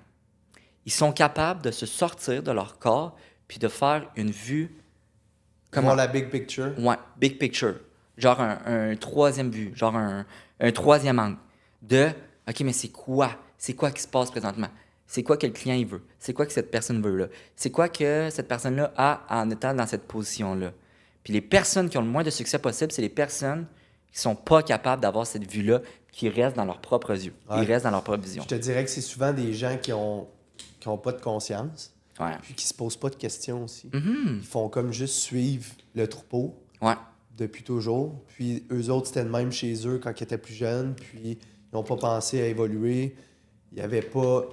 Speaker 1: Ils sont capables de se sortir de leur corps puis de faire une vue.
Speaker 2: Voir la big picture.
Speaker 1: Ouais, big picture. Genre un troisième vue, genre un troisième angle. OK, mais c'est quoi? C'est quoi qui se passe présentement? C'est quoi que le client il veut? C'est quoi que cette personne veut là? C'est quoi que cette personne-là a en étant dans cette position-là? Puis les personnes qui ont le moins de succès possible, c'est les personnes qui sont pas capables d'avoir cette vue-là, qui restent dans leurs propres yeux.
Speaker 2: Ouais.
Speaker 1: Ils restent dans leur propre vision.
Speaker 2: Je te dirais que c'est souvent des gens qui ont pas de conscience,
Speaker 1: Ouais.
Speaker 2: puis qui se posent pas de questions aussi.
Speaker 1: Mm-hmm.
Speaker 2: Ils font comme juste suivre le troupeau
Speaker 1: Ouais.
Speaker 2: depuis toujours. Puis eux autres, c'était le même chez eux quand ils étaient plus jeunes, puis ils n'ont pas pensé à évoluer. Il n'y avait pas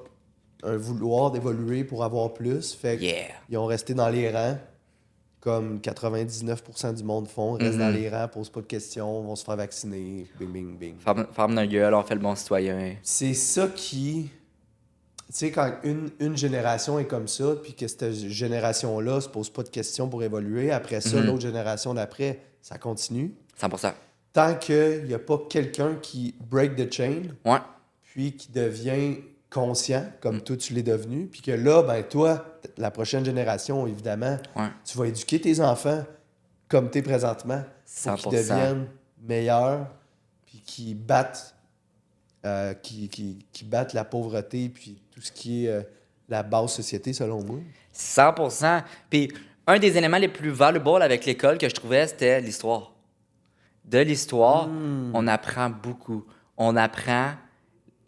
Speaker 2: un vouloir d'évoluer pour avoir plus. Fait qu'ils ont resté dans les rangs, comme 99% du monde font. Restent dans les rangs, posent pas de questions, vont se faire vacciner, bing, bing, bing.
Speaker 1: Ferme notre gueule, on fait le bon citoyen.
Speaker 2: C'est ça qui... Tu sais, quand une génération est comme ça, puis que cette génération-là se pose pas de questions pour évoluer, après ça, l'autre génération d'après, ça continue.
Speaker 1: 100%.
Speaker 2: Tant qu'il n'y a pas quelqu'un qui break the chain,
Speaker 1: Ouais.
Speaker 2: puis qui devient conscient, comme toi, tu l'es devenu, puis que là, ben toi, la prochaine génération, évidemment, tu vas éduquer tes enfants comme tu es présentement, pour qu'ils
Speaker 1: 100%.
Speaker 2: deviennent meilleurs, puis qu'ils battent, qui battent la pauvreté, puis tout ce qui est la basse société, selon moi.
Speaker 1: 100%. Puis un des éléments les plus valuables avec l'école que je trouvais, c'était l'histoire. De l'histoire, on apprend beaucoup. On apprend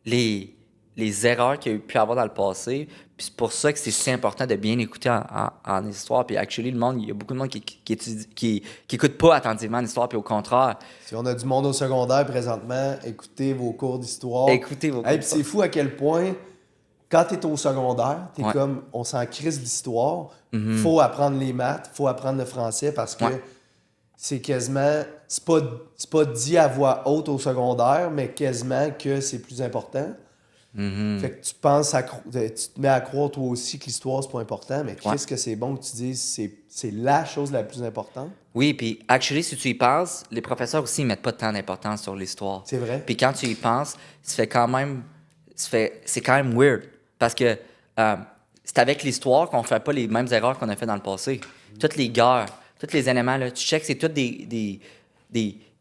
Speaker 1: les erreurs qu'il y a pu avoir dans le passé. Puis c'est pour ça que c'est si important de bien écouter en histoire. Puis actually, le monde, il y a beaucoup de monde qui écoute pas attentivement l'histoire. Puis au contraire,
Speaker 2: Si on a du monde au secondaire présentement, écoutez vos cours d'histoire.
Speaker 1: Écoutez vos cours
Speaker 2: Puis c'est fou à quel point, quand tu es au secondaire, tu es
Speaker 1: Ouais.
Speaker 2: comme, on s'en crisse d'histoire. Faut apprendre les maths, faut apprendre le français parce que c'est quasiment, c'est pas dit à voix haute au secondaire, mais quasiment que c'est plus important. Fait que tu te mets à croire toi aussi que l'histoire c'est pas important, mais qu'est-ce que c'est bon que tu dises c'est la chose la plus importante.
Speaker 1: oui, puis actually, si tu y penses, les professeurs aussi, ils mettent pas tant d'importance sur l'histoire.
Speaker 2: C'est vrai.
Speaker 1: Puis quand tu y penses, c'est quand même weird. Parce que c'est avec l'histoire qu'on fait pas les mêmes erreurs qu'on a fait dans le passé. Toutes les guerres, tous les éléments, là, tu checks, c'est tout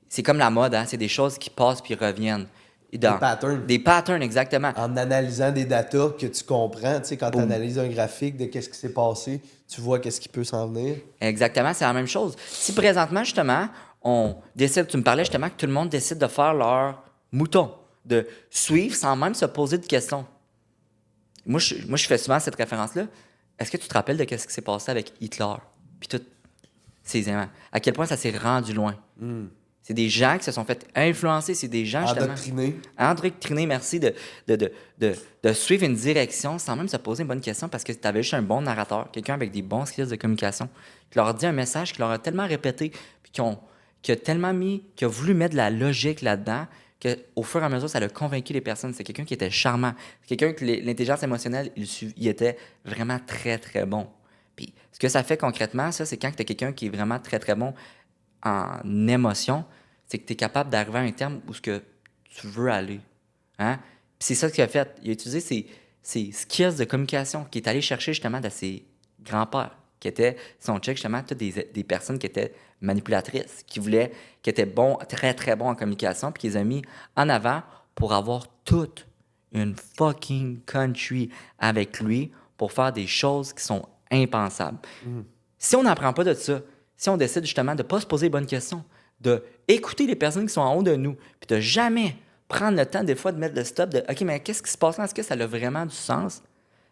Speaker 1: c'est comme la mode, hein? C'est des choses qui passent puis reviennent.
Speaker 2: Des patterns.
Speaker 1: Des patterns, exactement.
Speaker 2: En analysant des datas que tu comprends, tu sais, quand tu analyses un graphique de qu'est-ce qui s'est passé, tu vois qu'est-ce qui peut s'en venir.
Speaker 1: Exactement, c'est la même chose. Si présentement, justement, on décide, tu me parlais justement que tout le monde décide de faire leur mouton, de suivre sans même se poser de questions. Moi, je fais souvent cette référence-là. Est-ce que tu te rappelles de ce qui s'est passé avec Hitler? Puis tous ces éléments. À quel point ça s'est rendu loin. C'est des gens qui se sont fait influencer. C'est des gens, justement... Endoctrinés, merci, de suivre une direction sans même se poser une bonne question parce que tu avais juste un bon narrateur, quelqu'un avec des bons skills de communication, qui leur a dit un message, qui leur a tellement répété, puis qui a voulu mettre de la logique là-dedans, qu'au fur et à mesure, ça a convaincu les personnes. C'est quelqu'un qui était charmant. C'est quelqu'un que l'intelligence émotionnelle, il était vraiment très, très bon. Puis ce que ça fait concrètement, ça, c'est quand tu as quelqu'un qui est vraiment très, très bon en émotion, c'est que tu es capable d'arriver à un terme où ce que tu veux aller. Hein? Puis c'est ça qu'il a fait. Il a utilisé ses skills de communication qu'il est allé chercher justement de ses grands-pères, qui étaient, si on check justement, toutes des personnes qui étaient manipulatrices, qui étaient bons, très, très bons en communication, puis qui les a mis en avant pour avoir toute une fucking country avec lui pour faire des choses qui sont impensables. Si on n'apprend pas de ça, si on décide justement de ne pas se poser les bonnes questions, d'écouter les personnes qui sont en haut de nous, puis de jamais prendre le temps des fois de mettre le stop de « OK, mais qu'est-ce qui se passe là? Est-ce que ça a vraiment du sens? »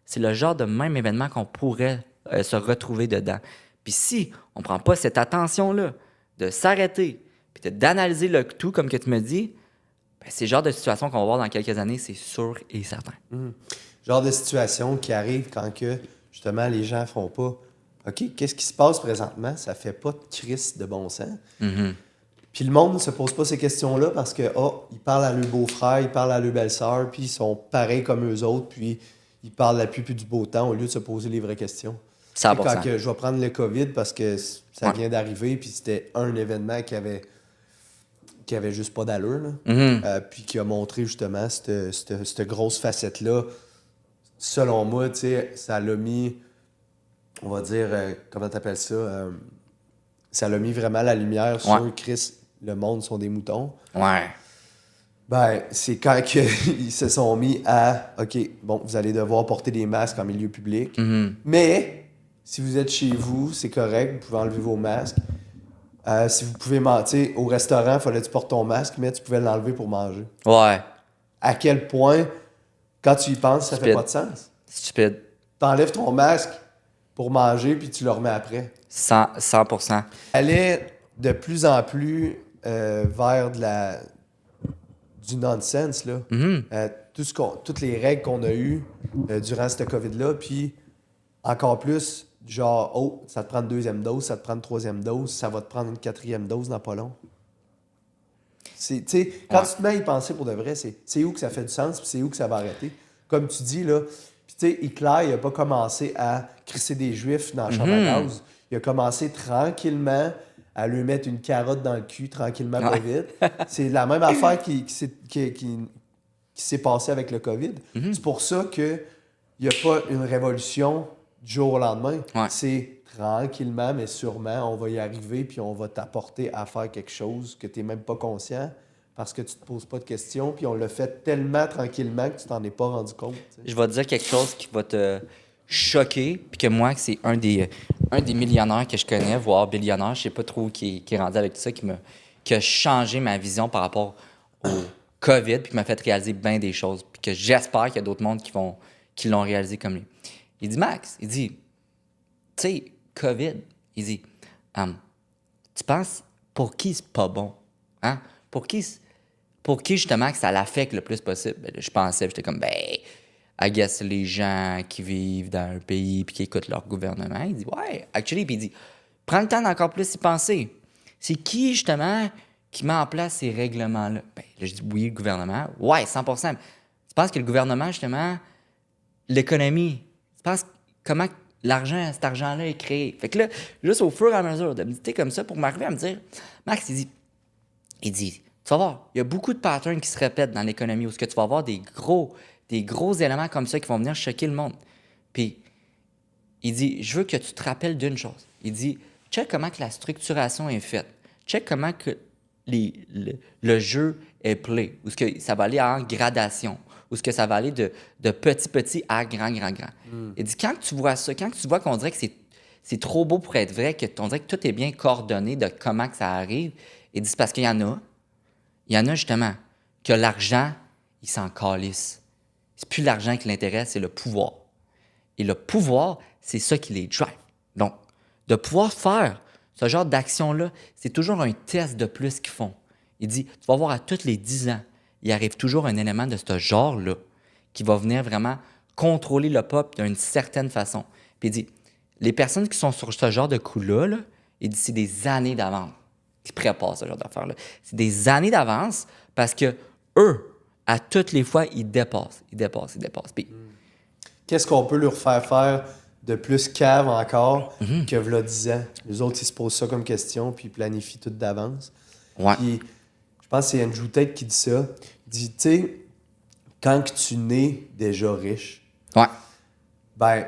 Speaker 1: C'est le genre de même événement qu'on pourrait se retrouver dedans. Puis si on ne prend pas cette attention-là de s'arrêter puis d'analyser le tout, comme que tu me dis, ben c'est le genre de situation qu'on va voir dans quelques années, c'est sûr et certain.
Speaker 2: Genre de situation qui arrive quand que, justement, les gens font pas OK, qu'est-ce qui se passe présentement? Ça fait pas de crise de bon sens. Puis le monde ne se pose pas ces questions-là parce que, ils parlent à leur beau-frère, ils parlent à leur belle-sœur, puis ils sont pareils comme eux autres, puis ils parlent la pluie puis du beau temps au lieu de se poser les vraies questions.
Speaker 1: 100%.
Speaker 2: Quand que je vais prendre le COVID parce que ça vient d'arriver, puis c'était un événement qui avait juste pas d'allure, là. Puis qui a montré justement cette grosse facette-là. Selon moi, tu sais, ça l'a mis, on va dire, comment t'appelles ça? Ça l'a mis vraiment la lumière sur Chris, le monde sont des moutons.
Speaker 1: Ouais.
Speaker 2: Ben, c'est quand ils se sont mis à, OK, bon, vous allez devoir porter des masques en milieu public, mais si vous êtes chez vous, c'est correct, vous pouvez enlever vos masques. Si vous pouvez mentir, au restaurant, il fallait que tu portes ton masque, mais tu pouvais l'enlever pour manger.
Speaker 1: Ouais.
Speaker 2: À quel point, quand tu y penses, ça fait pas de sens.
Speaker 1: Stupide.
Speaker 2: T'enlèves ton masque pour manger, puis tu le remets après.
Speaker 1: 100%.
Speaker 2: Allait de plus en plus vers du nonsense, là. Toutes les règles qu'on a eues durant cette COVID-là, puis encore plus, genre, ça te prend une deuxième dose, ça te prend une troisième dose, ça va te prendre une quatrième dose dans pas long. Quand tu te mets à y penser pour de vrai, c'est où que ça fait du sens, puis c'est où que ça va arrêter. Comme tu dis, là, puis tu sais, Hitler, il n'a pas commencé à crisser des Juifs dans la chambre à gaz. Il a commencé tranquillement à lui mettre une carotte dans le cul, tranquillement, pas vite. C'est la même affaire qui s'est passée avec le COVID. C'est pour ça qu'il n'y a pas une révolution du jour au lendemain. C'est tranquillement, mais sûrement, on va y arriver, puis on va t'apporter à faire quelque chose que tu n'es même pas conscient parce que tu te poses pas de questions, puis on l'a fait tellement tranquillement que tu t'en es pas rendu compte. T'sais.
Speaker 1: Je vais te dire quelque chose qui va te choquer, puis que moi, c'est un des millionnaires que je connais, voire billionnaire, je sais pas trop qui est rendu avec tout ça, qui a changé ma vision par rapport au COVID, puis qui m'a fait réaliser bien des choses, puis que j'espère qu'il y a d'autres mondes qui l'ont réalisé comme lui. Il dit, Max, il dit, tu sais, COVID, il dit, tu penses, pour qui c'est pas bon? Hein? Pour qui justement que ça l'affecte le plus possible? Ben, je pensais, j'étais comme, I guess les gens qui vivent dans un pays puis qui écoutent leur gouvernement. Il dit, ouais, actually, puis il dit, prends le temps d'encore plus y penser. C'est qui justement qui met en place ces règlements-là? Ben, là, je dis, oui, le gouvernement. Ouais, 100%. Tu penses que le gouvernement, justement, l'économie, tu penses comment cet argent-là est créé? Fait que là, juste au fur et à mesure de méditer comme ça pour m'arriver à me dire, Max, il dit, tu vas voir, il y a beaucoup de patterns qui se répètent dans l'économie où tu vas avoir des gros éléments comme ça qui vont venir choquer le monde. Puis, il dit, je veux que tu te rappelles d'une chose. Il dit, check comment que la structuration est faite. Check comment que le jeu est play. Où ce que ça va aller en gradation. Où ce que ça va aller de petit à grand. Il dit, quand tu vois ça, quand tu vois qu'on dirait que c'est trop beau pour être vrai, qu'on dirait que tout est bien coordonné de comment que ça arrive, il dit, c'est parce qu'il y en a justement, que l'argent, il s'en calisse. C'est plus l'argent qui l'intéresse, c'est le pouvoir. Et le pouvoir, c'est ça qui les drive. Donc, de pouvoir faire ce genre d'action-là, c'est toujours un test de plus qu'ils font. Il dit, tu vas voir à tous les 10 ans, il arrive toujours un élément de ce genre-là qui va venir vraiment contrôler le peuple d'une certaine façon. Puis il dit, les personnes qui sont sur ce genre de coup-là, là, il dit, c'est des années d'avance qui préparent ce genre d'affaires-là. C'est des années d'avance parce que eux, à toutes les fois, ils dépassent. Puis,
Speaker 2: qu'est-ce qu'on peut leur faire de plus cave encore que v'là 10 ans? Les autres, ils se posent ça comme question, puis ils planifient tout d'avance.
Speaker 1: Ouais.
Speaker 2: Puis, je pense que c'est Andrew Tate qui dit ça. Il dit, tu sais, quand que tu nais déjà riche,
Speaker 1: ouais.
Speaker 2: ben,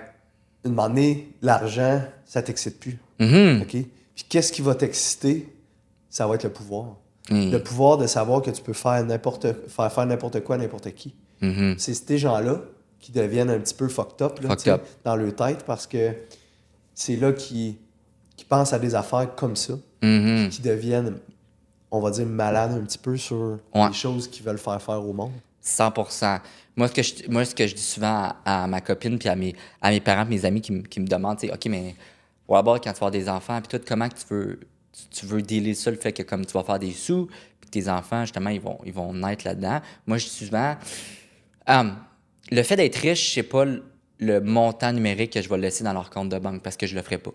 Speaker 2: une moment donné, l'argent, ça t'excite plus. OK? Puis qu'est-ce qui va t'exciter? Ça va être le pouvoir. Le pouvoir de savoir que tu peux faire n'importe quoi à n'importe qui. C'est ces gens-là qui deviennent un petit peu fucked up, là, dans leur tête parce que c'est là qu'ils pensent à des affaires comme ça, qui deviennent, on va dire, malades un petit peu sur les choses qu'ils veulent faire au monde.
Speaker 1: 100%. Moi, ce que je dis souvent à ma copine puis à mes parents, mes amis qui me demandent, OK, mais d'abord, quand tu vas avoir des enfants, puis tout, comment que tu veux dealer ça, le fait que comme tu vas faire des sous, puis tes enfants, justement, ils vont naître là-dedans. Moi, je dis souvent, le fait d'être riche, c'est pas le montant numérique que je vais laisser dans leur compte de banque parce que je le ferai pas.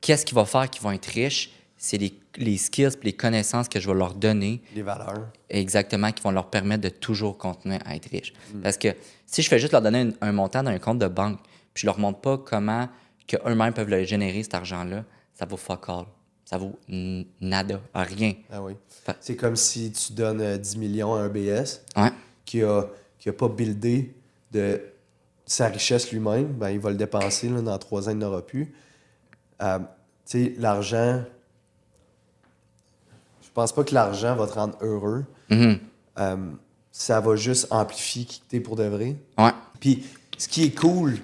Speaker 1: qu'est-ce qui va faire qu'ils vont être riches? C'est les skills et les connaissances que je vais leur donner.
Speaker 2: Les valeurs.
Speaker 1: Exactement, qui vont leur permettre de toujours continuer à être riches. Parce que si je fais juste leur donner un montant dans un compte de banque, puis je leur montre pas comment que eux-mêmes peuvent le générer, cet argent-là, ça vaut fuck all. Ça vaut nada, rien.
Speaker 2: Ah oui.
Speaker 1: Fait-
Speaker 2: C'est comme si tu donnes 10 millions à un BS
Speaker 1: Ouais.
Speaker 2: qui a pas buildé de sa richesse lui-même, ben, il va le dépenser. Là, dans 3 ans, il n'aura plus. Tu sais, l'argent... Je pense pas que l'argent va te rendre heureux. Ça va juste amplifier qui t'es pour de vrai.
Speaker 1: Ouais.
Speaker 2: Puis, ce qui est cool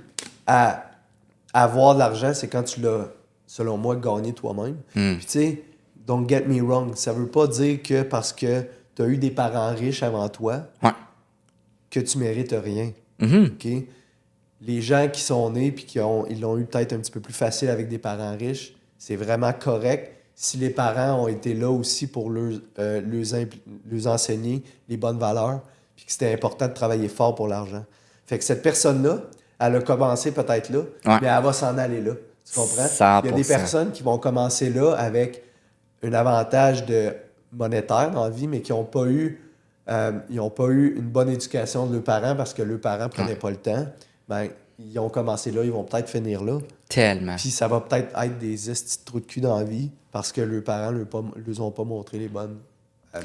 Speaker 2: à avoir de l'argent, c'est quand tu l'as, selon moi, gagné toi-même. Puis, tu sais, don't get me wrong, ça veut pas dire que parce que tu as eu des parents riches avant toi,
Speaker 1: Ouais.
Speaker 2: que tu mérites rien.
Speaker 1: Mhm.
Speaker 2: OK? Les gens qui sont nés puis ils l'ont eu peut-être un petit peu plus facile avec des parents riches, c'est vraiment correct si les parents ont été là aussi pour leur enseigner les bonnes valeurs puis que c'était important de travailler fort pour l'argent. Fait que cette personne-là, elle a commencé peut-être là,
Speaker 1: Ouais.
Speaker 2: mais elle va s'en aller là. Tu comprends?
Speaker 1: 100%.
Speaker 2: Il y a des personnes qui vont commencer là avec un avantage monétaire dans la vie, mais qui n'ont pas eu une bonne éducation de leurs parents parce que leurs parents ne prenaient pas le temps. Ben, ils ont commencé là, ils vont peut-être finir là.
Speaker 1: Tellement.
Speaker 2: Puis ça va peut-être être des estis de trous de cul dans la vie parce que leurs parents ne leur ont pas montré les bonnes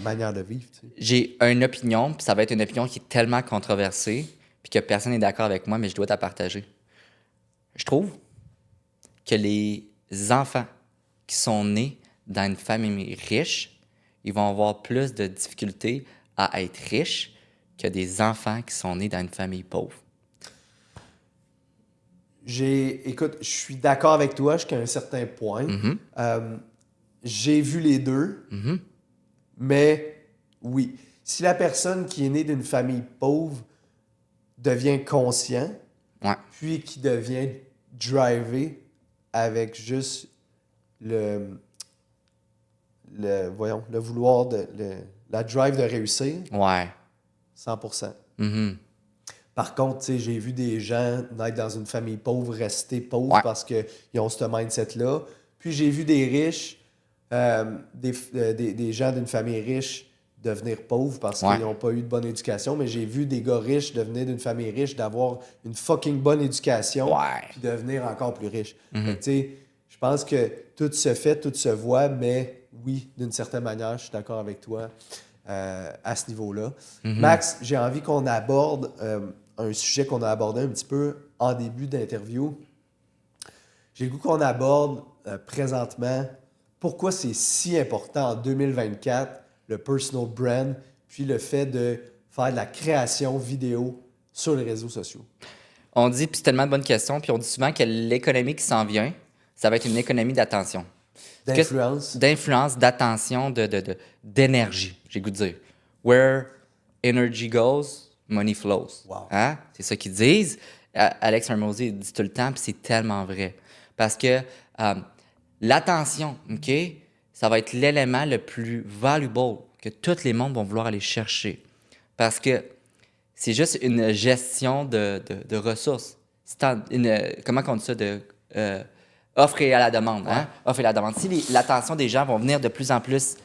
Speaker 2: manières de vivre. Tu sais.
Speaker 1: J'ai une opinion, puis ça va être une opinion qui est tellement controversée, puis que personne n'est d'accord avec moi, mais je dois te la partager. Je trouve que les enfants qui sont nés dans une famille riche, ils vont avoir plus de difficultés à être riches que des enfants qui sont nés dans une famille pauvre.
Speaker 2: Écoute, je suis d'accord avec toi jusqu'à un certain point. J'ai vu les deux, mais oui. Si la personne qui est née d'une famille pauvre devient conscient,
Speaker 1: Ouais.
Speaker 2: puis qui devient drivé avec juste le vouloir, la drive de réussir,
Speaker 1: Ouais.
Speaker 2: 100%.
Speaker 1: Mhm.
Speaker 2: Par contre, tu sais, j'ai vu des gens naître dans une famille pauvre, rester pauvres
Speaker 1: Ouais.
Speaker 2: parce qu'ils ont ce mindset-là. Puis j'ai vu des riches, des gens d'une famille riche devenir pauvres parce
Speaker 1: Ouais.
Speaker 2: qu'ils n'ont pas eu de bonne éducation. Mais j'ai vu des gars riches devenir d'une famille riche, d'avoir une fucking bonne éducation,
Speaker 1: Ouais.
Speaker 2: puis devenir encore plus riches. Fait que, tu sais, je pense que tout se fait, tout se voit, mais oui, d'une certaine manière, je suis d'accord avec toi à ce niveau-là. Max, j'ai envie qu'on aborde un sujet qu'on a abordé un petit peu en début d'interview. J'ai le goût qu'on aborde présentement pourquoi c'est si important en 2024, le personal brand, puis le fait de faire de la création vidéo sur les réseaux sociaux.
Speaker 1: On dit, puis c'est tellement de bonnes questions, puis on dit souvent que l'économie qui s'en vient, ça va être une économie d'attention.
Speaker 2: D'influence.
Speaker 1: D'influence, d'attention, d'énergie, j'ai le goût de dire. Where energy goes, money flows.
Speaker 2: Wow.
Speaker 1: Hein? C'est ça qu'ils disent. Alex Hormozy dit tout le temps, puis c'est tellement vrai. Parce que l'attention, OK, ça va être l'élément le plus valuable que tous les mondes vont vouloir aller chercher. Parce que c'est juste une gestion de ressources. Comment on dit ça? Offre et à la demande. Hein? Offre et la demande. Si l'attention des gens vont venir de plus en plus,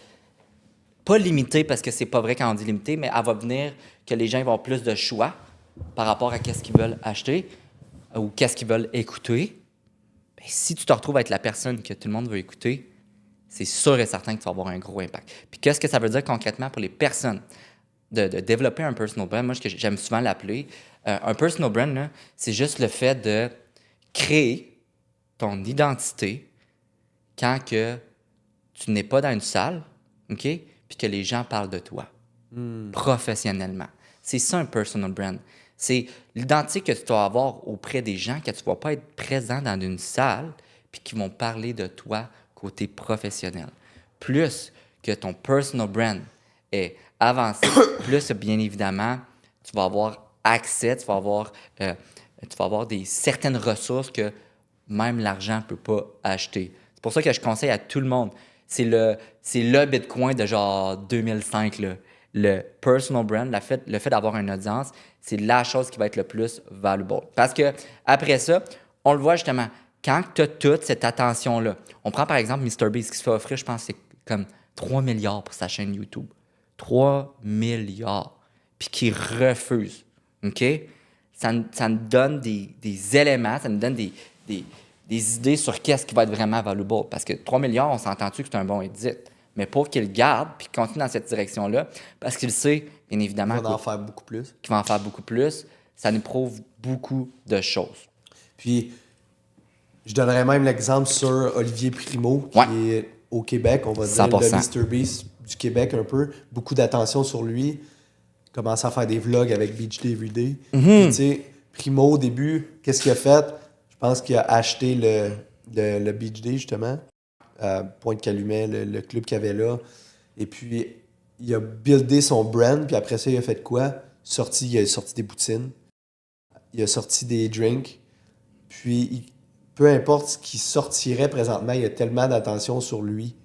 Speaker 1: pas limitée, parce que c'est pas vrai quand on dit limitée, mais elle va venir que les gens vont avoir plus de choix par rapport à qu'est-ce qu'ils veulent acheter ou qu'est-ce qu'ils veulent écouter. Ben, si tu te retrouves à être la personne que tout le monde veut écouter, c'est sûr et certain que tu vas avoir un gros impact. Puis qu'est-ce que ça veut dire concrètement pour les personnes de développer un personal brand? Moi, ce que j'aime souvent l'appeler, un personal brand, là, c'est juste le fait de créer ton identité quand que tu n'es pas dans une salle, OK? Puis que les gens parlent de toi professionnellement. C'est ça un personal brand. C'est l'identité que tu dois avoir auprès des gens, que tu ne vas pas être présent dans une salle, puis qui vont parler de toi côté professionnel. Plus que ton personal brand est avancé, plus bien évidemment, tu vas avoir accès, tu vas avoir certaines ressources que même l'argent ne peut pas acheter. C'est pour ça que je conseille à tout le monde. C'est le Bitcoin de genre 2005, là. Le personal brand, le fait d'avoir une audience, c'est la chose qui va être le plus valuable. Parce que après ça, on le voit justement, quand tu as toute cette attention-là, on prend par exemple MrBeast qui se fait offrir, je pense, c'est comme 3 milliards pour sa chaîne YouTube. 3 milliards. Puis qui refuse. OK? Ça nous donne des éléments, ça nous donne des idées sur qu'est-ce qui va être vraiment valuable. Parce que 3 milliards, on s'entend-tu que c'est un bon exit? Mais pour qu'il le garde puis qu'il continue dans cette direction-là, parce qu'il sait, bien évidemment,
Speaker 2: On va en faire beaucoup plus.
Speaker 1: qu'il va en faire beaucoup plus, ça nous prouve beaucoup de choses.
Speaker 2: Puis, je donnerais même l'exemple sur Olivier Primo, qui est au Québec, on va dire
Speaker 1: 100%.
Speaker 2: le MrBeast du Québec un peu. Beaucoup d'attention sur lui. Commence à faire des vlogs avec Beach Day Everyday. Puis, tu sais, Primo, au début, qu'est-ce qu'il a fait? Je pense qu'il a acheté le Beach Day, justement, à Pointe-Calumet, le club qu'il avait là. Et puis, il a buildé son brand. Puis après ça, il a fait quoi? Il a sorti des poutines. Il a sorti des drinks. Puis, peu importe ce qui sortirait présentement, il y a tellement d'attention sur lui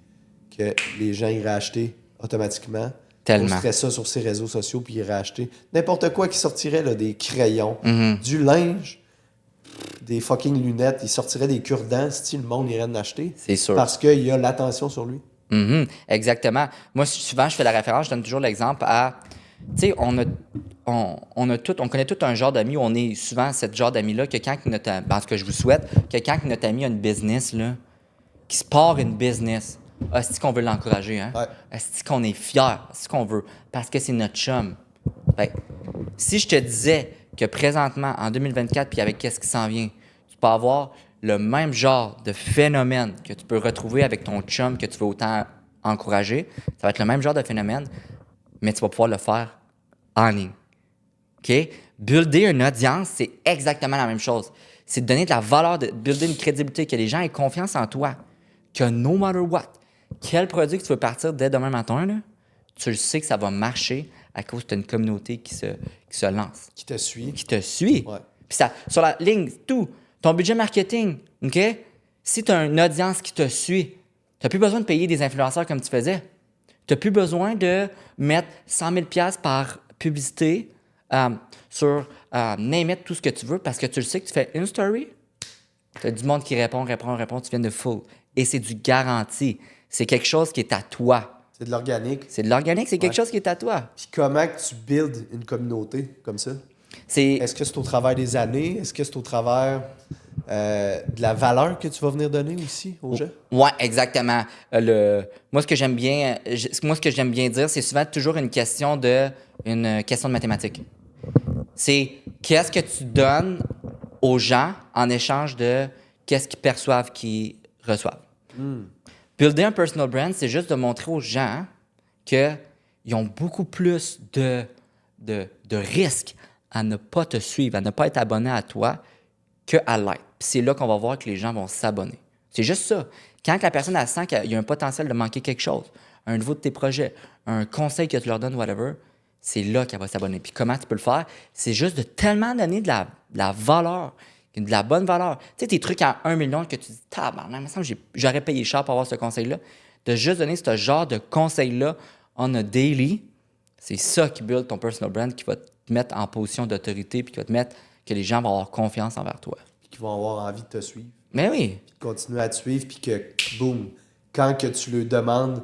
Speaker 2: que les gens iraient acheter automatiquement.
Speaker 1: Tellement.
Speaker 2: On posterait ça sur ses réseaux sociaux puis iraient acheter. N'importe quoi qui sortirait, là, des crayons, du linge, des fucking lunettes, il sortirait des cure-dents, si le monde irait en acheter.
Speaker 1: C'est sûr.
Speaker 2: Parce qu'il y a l'attention sur lui.
Speaker 1: Mhm, exactement. Moi, souvent, je fais la référence, je donne toujours l'exemple à... Tu sais, on connaît tout un genre d'amis où on est souvent ce genre d'amis-là que quand notre... En tout cas, je vous souhaite que quand notre ami a une business, là, qui se part une business, est-ce qu'on veut l'encourager, hein?
Speaker 2: Ouais.
Speaker 1: Est-ce qu'on est fier? Est-ce qu'on veut? Parce que c'est notre chum. Fait, si je te disais que présentement, en 2024, puis avec qu'est-ce qui s'en vient, tu peux avoir le même genre de phénomène que tu peux retrouver avec ton chum que tu veux autant encourager, ça va être le même genre de phénomène, mais tu vas pouvoir le faire en ligne. OK? Builder une audience, c'est exactement la même chose. C'est de donner de la valeur, de builder une crédibilité, que les gens aient confiance en toi, que no matter what, quel produit que tu veux partir dès demain matin, là, tu le sais que ça va marcher à cause que tu as une communauté qui se lance,
Speaker 2: Qui te suit.
Speaker 1: qui te suit.
Speaker 2: Ouais.
Speaker 1: Puis ça, sur la ligne, tout, ton budget marketing, OK? Si tu as une audience qui te suit, tu n'as plus besoin de payer des influenceurs comme tu faisais. Tu n'as plus besoin de mettre 100 000 $ par publicité sur name it, tout ce que tu veux, parce que tu le sais que tu fais une story, tu as du monde qui répond, tu viens de full. Et c'est du garanti. C'est quelque chose qui est à toi.
Speaker 2: C'est de l'organique.
Speaker 1: C'est de l'organique, c'est quelque
Speaker 2: Ouais.
Speaker 1: chose qui est à toi.
Speaker 2: Puis comment que tu builds une communauté comme ça?
Speaker 1: C'est
Speaker 2: Est-ce que c'est au travers des années? Est-ce que c'est au travers de la valeur que tu vas venir donner aussi aux gens?
Speaker 1: Ouais, exactement. Moi, ce que j'aime bien dire, c'est souvent toujours une question de mathématiques. C'est qu'est-ce que tu donnes aux gens en échange de qu'est-ce qu'ils perçoivent qu'ils reçoivent. Builder un personal brand, c'est juste de montrer aux gens qu'ils ont beaucoup plus de risques à ne pas te suivre, à ne pas être abonné à toi qu'à l'être. Puis c'est là qu'on va voir que les gens vont s'abonner. C'est juste ça. Quand la personne elle sent qu'il y a un potentiel de manquer quelque chose, un niveau de tes projets, un conseil que tu leur donnes, whatever, c'est là qu'elle va s'abonner. Puis comment tu peux le faire? C'est juste de tellement donner de la valeur, de la bonne valeur. Tu sais, tes trucs à 1 million que tu dis, tabarnak, il me semble que j'aurais payé cher pour avoir ce conseil-là. De juste donner ce genre de conseil-là on a daily, c'est ça qui build ton personal brand, qui va te mettre en position d'autorité, puis qui va te mettre que les gens vont avoir confiance envers toi.
Speaker 2: Puis qui vont avoir envie de te suivre.
Speaker 1: Mais oui.
Speaker 2: Puis de continuer à te suivre, puis que, boum, quand que tu leur demandes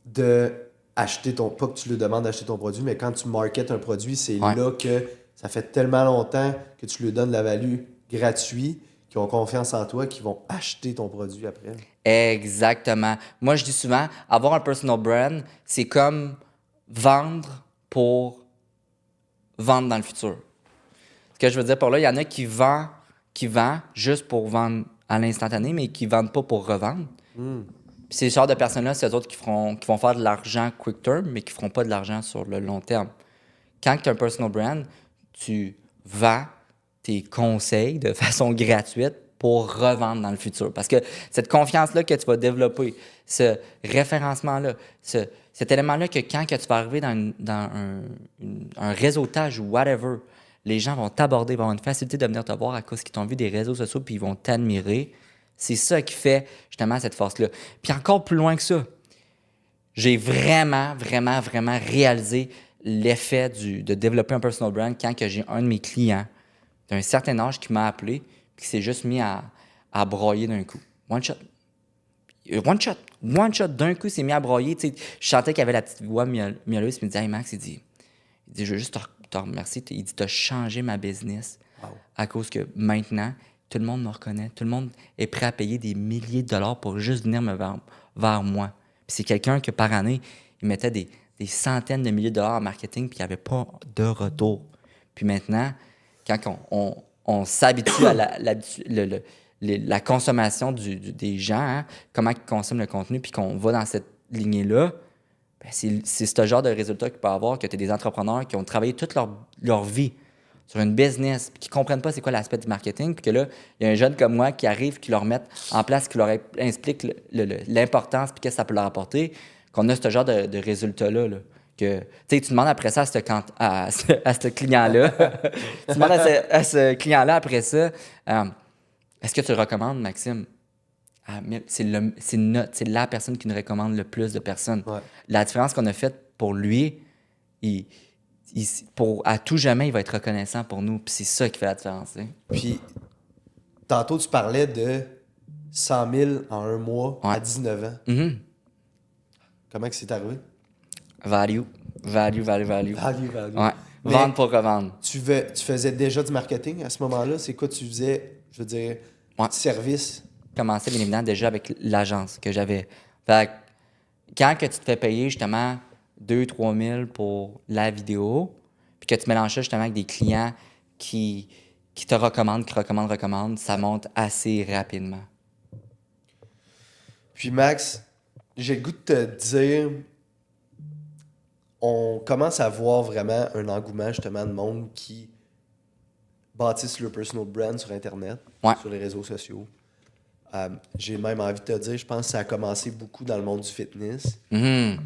Speaker 2: de acheter ton... Pas que tu leur demandes d'acheter ton produit, mais quand tu marketes un produit, c'est
Speaker 1: Ouais.
Speaker 2: là que ça fait tellement longtemps que tu leur donnes la value gratuite, qui ont confiance en toi, qui vont acheter ton produit après.
Speaker 1: Exactement. Moi, je dis souvent, avoir un personal brand, c'est comme vendre pour vendre dans le futur. Ce que je veux dire par là, il y en a qui vendent juste pour vendre à l'instantané, mais qui ne vendent pas pour revendre. Puis ces genres de personnes-là, c'est eux autres qui vont faire de l'argent quick term, mais qui ne feront pas de l'argent sur le long terme. Quand tu as un personal brand, tu vends tes conseils de façon gratuite pour revendre dans le futur. Parce que cette confiance-là que tu vas développer, ce référencement-là, cet élément-là que quand que tu vas arriver dans un réseautage ou whatever, les gens vont t'aborder, vont avoir une facilité de venir te voir à cause qu'ils t'ont vu des réseaux sociaux puis ils vont t'admirer. C'est ça qui fait justement cette force-là. Puis encore plus loin que ça, j'ai vraiment réalisé l'effet de développer un personal brand quand que j'ai un de mes clients d'un certain âge qui m'a appelé, qui s'est juste mis à broyer d'un coup. One shot. One shot, d'un coup, il s'est mis à broyer. Tu sais, je sentais qu'il avait la petite voix mielleuse. Puis il me dit, hey Max, il dit, je veux juste te remercier. Il dit, t'as changé ma business.
Speaker 2: Wow.
Speaker 1: À cause que maintenant, tout le monde me reconnaît. Tout le monde est prêt à payer des milliers de dollars pour juste venir vers moi. Puis c'est quelqu'un que par année, il mettait des centaines de milliers de dollars en marketing, puis il n'y avait pas de retour. Puis maintenant, quand on s'habitue à la consommation des gens, hein, comment ils consomment le contenu, puis qu'on va dans cette lignée-là, ben c'est ce genre de résultat qu'il peut avoir, que tu as des entrepreneurs qui ont travaillé toute leur vie sur une business, puis qui ne comprennent pas c'est quoi l'aspect du marketing, puis que là, il y a un jeune comme moi qui arrive, qui leur met en place, qui leur explique l'importance, puis qu'est-ce que ça peut leur apporter, qu'on a ce genre de résultats-là. Là. Que, tu demandes après ça à ce client-là, tu demandes à ce client-là après ça, est-ce que tu le recommandes, Maxime? C'est la personne qui nous recommande le plus de personnes.
Speaker 2: Ouais.
Speaker 1: La différence qu'on a faite pour lui, à tout jamais, il va être reconnaissant pour nous. Puis c'est ça qui fait la différence. Hein?
Speaker 2: Puis, tantôt, tu parlais de 100 000 en un mois à 19 ans.
Speaker 1: Mm-hmm.
Speaker 2: Comment que c'est arrivé?
Speaker 1: Value.
Speaker 2: Value.
Speaker 1: Ouais.
Speaker 2: Mais
Speaker 1: Vendre pour revendre.
Speaker 2: Tu faisais déjà du marketing à ce moment-là? C'est quoi tu faisais, je veux dire, service?
Speaker 1: Commençais bien évidemment déjà avec l'agence que j'avais. Fait que quand que tu te fais payer justement 2-3 000 pour la vidéo, puis que tu mélanges ça justement avec des clients qui te recommandent, ça monte assez rapidement.
Speaker 2: Puis Max, j'ai le goût de te dire, on commence à voir vraiment un engouement justement de monde qui bâtissent leur personal brand sur Internet, sur les réseaux sociaux. J'ai même envie de te dire, je pense que ça a commencé beaucoup dans le monde du fitness.
Speaker 1: Mm-hmm.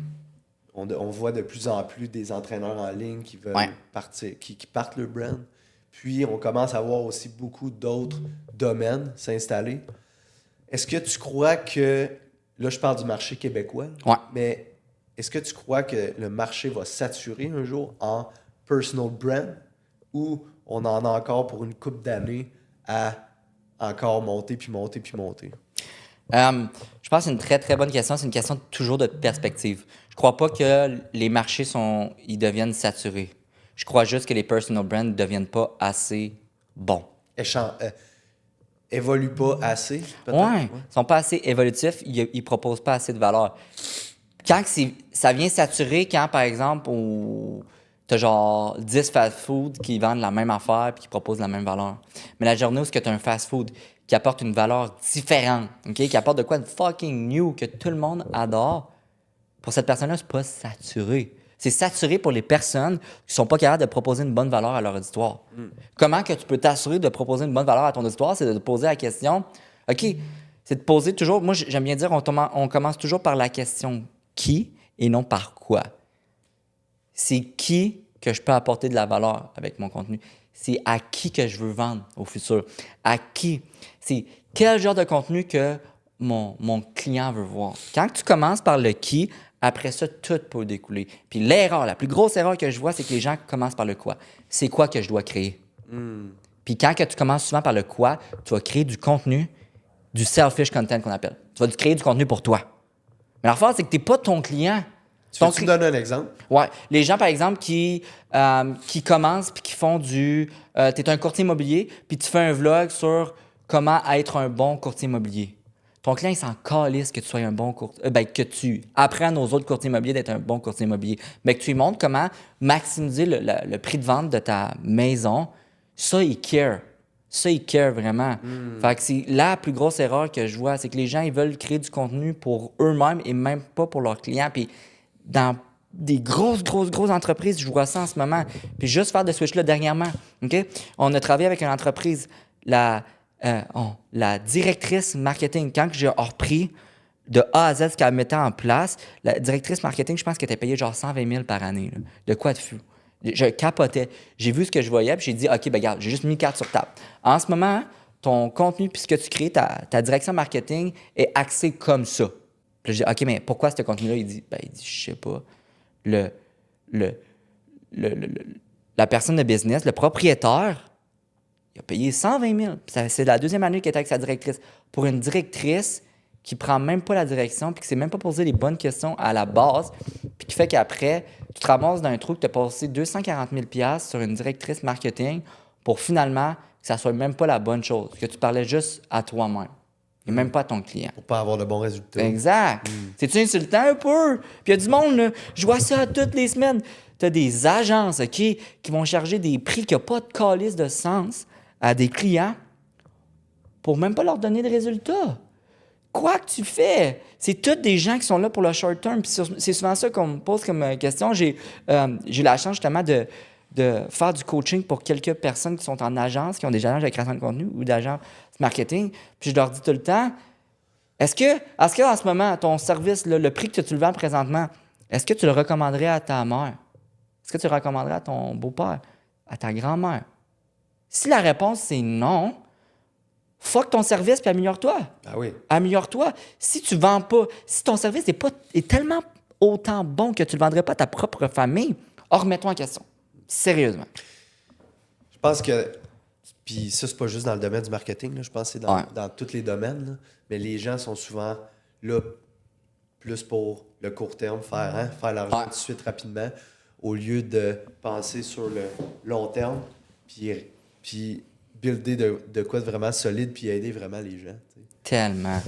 Speaker 2: On voit de plus en plus des entraîneurs en ligne qui veulent partir, qui partent leur brand. Puis on commence à voir aussi beaucoup d'autres domaines s'installer. Est-ce que tu crois que, là je parle du marché québécois, mais est-ce que tu crois que le marché va saturer un jour en personal brand ou on en a encore pour une couple d'années à encore monter, puis monter, puis monter?
Speaker 1: Je pense que c'est une très, très bonne question. C'est une question toujours de perspective. Je crois pas que les marchés ils deviennent saturés. Je crois juste que les personal brands ne deviennent pas assez bons.
Speaker 2: Évoluent pas assez, peut-être?
Speaker 1: Ouais. Ils sont pas assez évolutifs. Ils proposent pas assez de valeur. Quand ça vient saturer, quand, par exemple, t'as genre 10 fast-food qui vendent la même affaire et qui proposent la même valeur. Mais la journée où tu as un fast-food qui apporte une valeur différente, okay? Qui apporte de quoi de fucking new, que tout le monde adore, pour cette personne-là, c'est pas saturé. C'est saturé pour les personnes qui sont pas capables de proposer une bonne valeur à leur auditoire. Comment que tu peux t'assurer de proposer une bonne valeur à ton auditoire? C'est de te poser la question, OK, c'est de poser toujours, moi j'aime bien dire, on commence toujours par la question qui et non par quoi. C'est qui que je peux apporter de la valeur avec mon contenu. C'est à qui que je veux vendre au futur. À qui. C'est quel genre de contenu que mon client veut voir. Quand tu commences par le qui, après ça, tout peut découler. Puis la plus grosse erreur que je vois, c'est que les gens commencent par le quoi. C'est quoi que je dois créer? Puis quand que tu commences souvent par le quoi, tu vas créer du contenu, du selfish content qu'on appelle. Tu vas créer du contenu pour toi. Mais l'affaire, c'est que tu n'es pas ton client.
Speaker 2: Tu veux-tu me donner un exemple?
Speaker 1: Ouais. Les gens, par exemple, qui commencent puis qui font tu es un courtier immobilier, puis tu fais un vlog sur comment être un bon courtier immobilier. Ton client, il s'en calisse que tu sois un bon courtier. Que tu apprennes aux autres courtiers immobiliers d'être un bon courtier immobilier. Mais que tu lui montres comment maximiser le prix de vente de ta maison. Ça, il care. Ça, il care vraiment. Fait que c'est la plus grosse erreur que je vois, c'est que les gens, ils veulent créer du contenu pour eux-mêmes et même pas pour leurs clients. Puis dans des grosses entreprises, je vois ça en ce moment. Puis juste faire de switch-là dernièrement, OK? On a travaillé avec une entreprise, la directrice marketing, quand j'ai repris de A à Z ce qu'elle mettait en place, la directrice marketing, je pense qu'elle était payée genre 120 000 par année. Là. De quoi de fou? Je capotais. J'ai vu ce que je voyais, puis j'ai dit, OK, ben regarde, j'ai juste mis 4 sur table. En ce moment, ton contenu, puis ce que tu crées, ta direction marketing est axée comme ça. Puis j'ai dit, OK, mais pourquoi ce contenu-là? Il dit, je sais pas. La personne de business, le propriétaire, Il a payé 120 000. Puis c'est la deuxième année qu'il était avec sa directrice. Pour une directrice qui prend même pas la direction puis qui sait même pas poser les bonnes questions à la base, puis qui fait qu'après, tu te ramasses d'un trou que tu as passé 240 000 sur une directrice marketing pour finalement que ça soit même pas la bonne chose, que tu parlais juste à toi-même et même pas à ton client.
Speaker 2: Pour pas avoir de bons résultats.
Speaker 1: Exact. C'est-tu insultant un peu? Puis il y a du monde, là, je vois ça toutes les semaines. Tu as des agences, OK, qui vont charger des prix qui n'ont pas de calice de sens à des clients pour même pas leur donner de résultats. Quoi que tu fais? C'est tous des gens qui sont là pour le short term. Puis c'est souvent ça qu'on me pose comme question. J'ai la chance justement de faire du coaching pour quelques personnes qui sont en agence, qui ont des agences de création de contenu ou d'agences marketing. Puis je leur dis tout le temps, est-ce que en ce moment, ton service, là, le prix que tu le vends présentement, est-ce que tu le recommanderais à ta mère? Est-ce que tu le recommanderais à ton beau-père? À ta grand-mère? Si la réponse c'est non, fuck ton service puis améliore-toi.
Speaker 2: Ah oui.
Speaker 1: Améliore-toi. Si tu vends pas, si ton service est tellement autant bon que tu ne le vendrais pas à ta propre famille, remets-toi en question. Sérieusement.
Speaker 2: Je pense que, puis ça, c'est pas juste dans le domaine du marketing, là, je pense que c'est dans tous les domaines, là, mais les gens sont souvent là plus pour le court terme, faire l'argent tout de suite rapidement, au lieu de penser sur le long terme, puis builder de quoi de vraiment solide, puis aider vraiment les gens. T'sais.
Speaker 1: Tellement.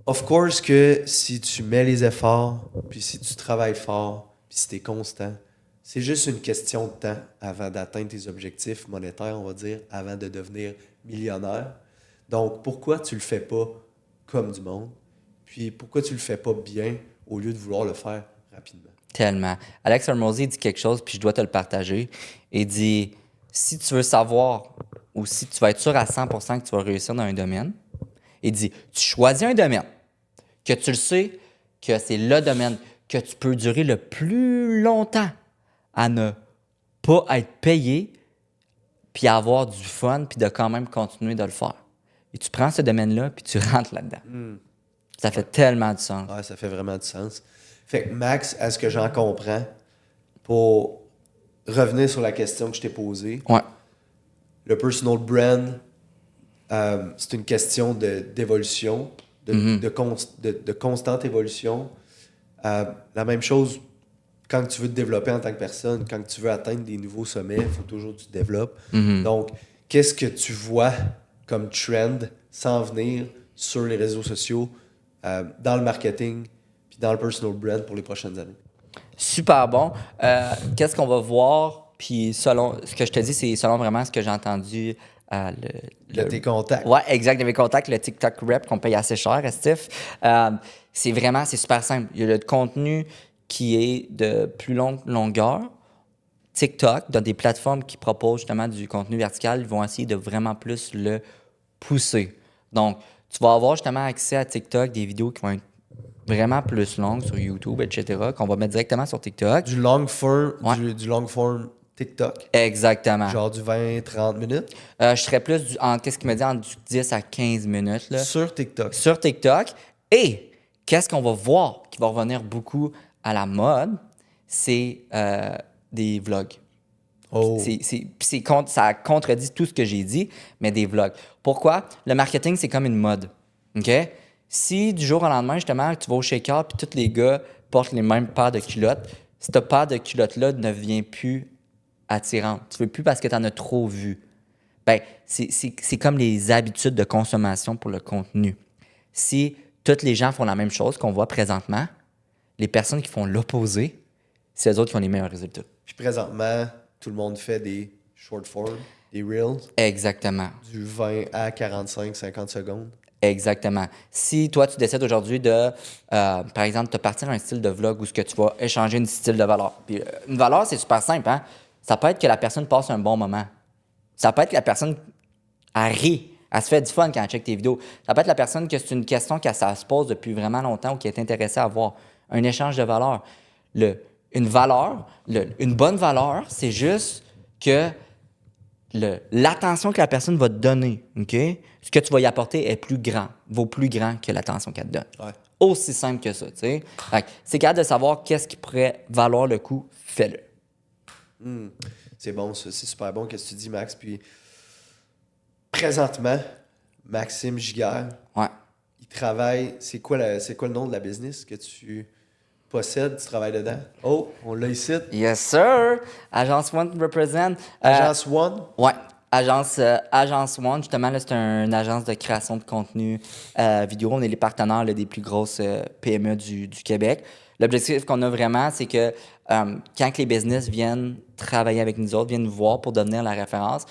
Speaker 2: Of course que si tu mets les efforts, puis si tu travailles fort, puis si tu es constant, c'est juste une question de temps avant d'atteindre tes objectifs monétaires, on va dire, avant de devenir millionnaire. Donc, pourquoi tu le fais pas comme du monde? Puis, pourquoi tu le fais pas bien au lieu de vouloir le faire rapidement?
Speaker 1: Tellement. Alex Hormozy dit quelque chose, puis je dois te le partager. Il dit, si tu veux savoir ou si tu vas être sûr à 100% que tu vas réussir dans un domaine, il dit, tu choisis un domaine, que tu le sais, que c'est le domaine que tu peux durer le plus longtemps à ne pas être payé, puis avoir du fun, puis de quand même continuer de le faire. Et tu prends ce domaine-là, puis tu rentres là-dedans. Ça fait tellement du sens.
Speaker 2: Ouais, ça fait vraiment du sens. Fait que Max, à ce que j'en comprends, pour revenir sur la question que je t'ai posée,
Speaker 1: Ouais.
Speaker 2: le personal brand, c'est une question d'évolution, de constante évolution. La même chose quand tu veux te développer en tant que personne, quand tu veux atteindre des nouveaux sommets, il faut toujours que tu te développes. Donc, qu'est-ce que tu vois comme trend s'en venir sur les réseaux sociaux, dans le marketing, puis dans le personal brand pour les prochaines années?
Speaker 1: Super bon. Qu'est-ce qu'on va voir? Puis selon ce que je te dis, c'est selon vraiment ce que j'ai entendu.
Speaker 2: De tes contacts.
Speaker 1: Ouais, exact. De mes contacts, le TikTok Rep qu'on paye assez cher, Steph. C'est super simple. Il y a le contenu qui est de plus longue longueur. TikTok, dans des plateformes qui proposent justement du contenu vertical, ils vont essayer de vraiment plus le pousser. Donc, tu vas avoir justement accès à TikTok, des vidéos qui vont être vraiment plus longues sur YouTube, etc., qu'on va mettre directement sur TikTok.
Speaker 2: Du long form,
Speaker 1: Ouais.
Speaker 2: du long form TikTok.
Speaker 1: Exactement.
Speaker 2: Genre du 20-30 minutes.
Speaker 1: Je serais plus qu'est-ce qu'il me dit, entre du 10 à 15 minutes. Là,
Speaker 2: Sur TikTok.
Speaker 1: sur TikTok. Et qu'est-ce qu'on va voir qui va revenir beaucoup à la mode, c'est des vlogs.
Speaker 2: Oh.
Speaker 1: Ça contredit tout ce que j'ai dit, mais des vlogs. Pourquoi? Le marketing, c'est comme une mode. OK? Si du jour au lendemain, justement, tu vas au shaker puis tous les gars portent les mêmes paires de culottes, cette paire de culottes-là ne devient plus attirante. Tu ne veux plus parce que tu en as trop vu. Ben, c'est comme les habitudes de consommation pour le contenu. Si tous les gens font la même chose qu'on voit présentement, les personnes qui font l'opposé, c'est eux autres qui ont les meilleurs résultats.
Speaker 2: Puis présentement, tout le monde fait des short form, des reels,
Speaker 1: Exactement.
Speaker 2: du 20 à 45-50 secondes.
Speaker 1: Exactement. Si toi, tu décides aujourd'hui de, par exemple, te partir un style de vlog où ce que tu vas échanger une style de valeur. Puis, une valeur, c'est super simple. Hein? Ça peut être que la personne passe un bon moment. Ça peut être que la personne elle rit. Elle se fait du fun quand elle check tes vidéos. Ça peut être la personne que c'est une question qu'elle se pose depuis vraiment longtemps ou qui est intéressée à avoir. Un échange de valeur. Une bonne valeur, c'est juste que l'attention que la personne va te donner, OK? Ce que tu vas y apporter vaut plus grand que l'attention qu'elle te donne.
Speaker 2: Ouais.
Speaker 1: Aussi simple que ça, tu sais. Fait que c'est capable de savoir qu'est-ce qui pourrait valoir le coup, fais-le.
Speaker 2: C'est bon, ça. C'est super bon, qu'est-ce que tu dis, Max. Puis présentement, Maxime Giguère,
Speaker 1: Ouais.
Speaker 2: il travaille... C'est quoi le nom de la business que tu possèdes? Tu travailles dedans? Oh, on l'a ici.
Speaker 1: Yes, sir! Agence One represent.
Speaker 2: Agence One.
Speaker 1: Ouais. Agence One, justement, là, c'est une agence de création de contenu vidéo. On est les partenaires là, des plus grosses PME du Québec. L'objectif qu'on a vraiment, c'est que quand les business viennent travailler avec nous autres, viennent nous voir pour devenir la référence,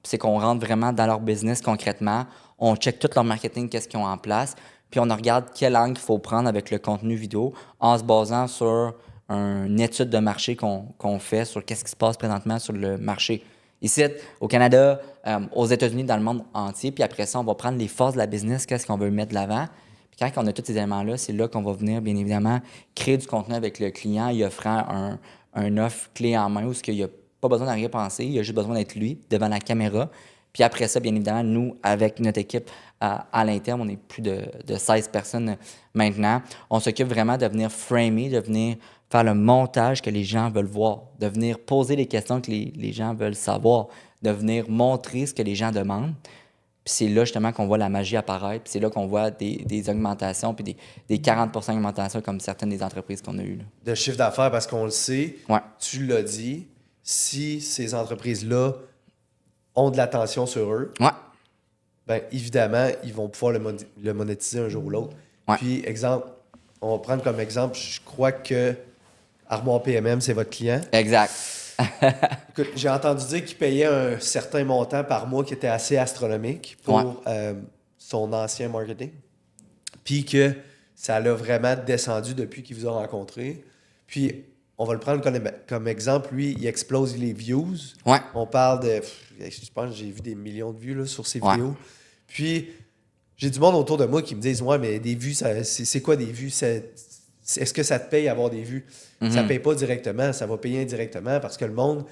Speaker 1: c'est qu'on rentre vraiment dans leur business concrètement. On check tout leur marketing, qu'est-ce qu'ils ont en place, puis on regarde quel angle il faut prendre avec le contenu vidéo en se basant sur une étude de marché qu'on fait sur qu'est-ce qui se passe présentement sur le marché. Ici, au Canada, aux États-Unis, dans le monde entier. Puis après ça, on va prendre les forces de la business, qu'est-ce qu'on veut mettre de l'avant. Puis quand on a tous ces éléments-là, c'est là qu'on va venir, bien évidemment, créer du contenu avec le client, y offrant un offre clé en main où il n'y a pas besoin d'en rien penser, il a juste besoin d'être lui, devant la caméra. Puis après ça, bien évidemment, nous, avec notre équipe à l'interne, on est plus de 16 personnes maintenant, on s'occupe vraiment de venir framer, de venir faire le montage que les gens veulent voir, de venir poser les questions que les gens veulent savoir, de venir montrer ce que les gens demandent. Puis c'est là justement qu'on voit la magie apparaître, puis c'est là qu'on voit des augmentations, puis des 40 d'augmentation comme certaines des entreprises qu'on a eues. Là.
Speaker 2: De chiffre d'affaires, parce qu'on le sait,
Speaker 1: Ouais.
Speaker 2: tu l'as dit, si ces entreprises-là ont de l'attention sur eux,
Speaker 1: Ouais.
Speaker 2: bien évidemment, ils vont pouvoir le monétiser un jour ou l'autre.
Speaker 1: Ouais.
Speaker 2: Puis, exemple, on va prendre comme exemple, je crois que Armoire PMM, c'est votre client.
Speaker 1: Exact.
Speaker 2: Écoute, j'ai entendu dire qu'il payait un certain montant par mois qui était assez astronomique pour son ancien marketing. Puis que ça l'a vraiment descendu depuis qu'il vous a rencontré. Puis, on va le prendre comme exemple. Lui, il explose les views.
Speaker 1: Ouais.
Speaker 2: On parle de... Je pense que j'ai vu des millions de vues là, sur ses vidéos. Puis, j'ai du monde autour de moi qui me disent « Ouais, mais des vues, c'est quoi des vues? Est-ce que ça te paye avoir des vues? Ça ne paye pas directement, ça va payer indirectement parce que le monde,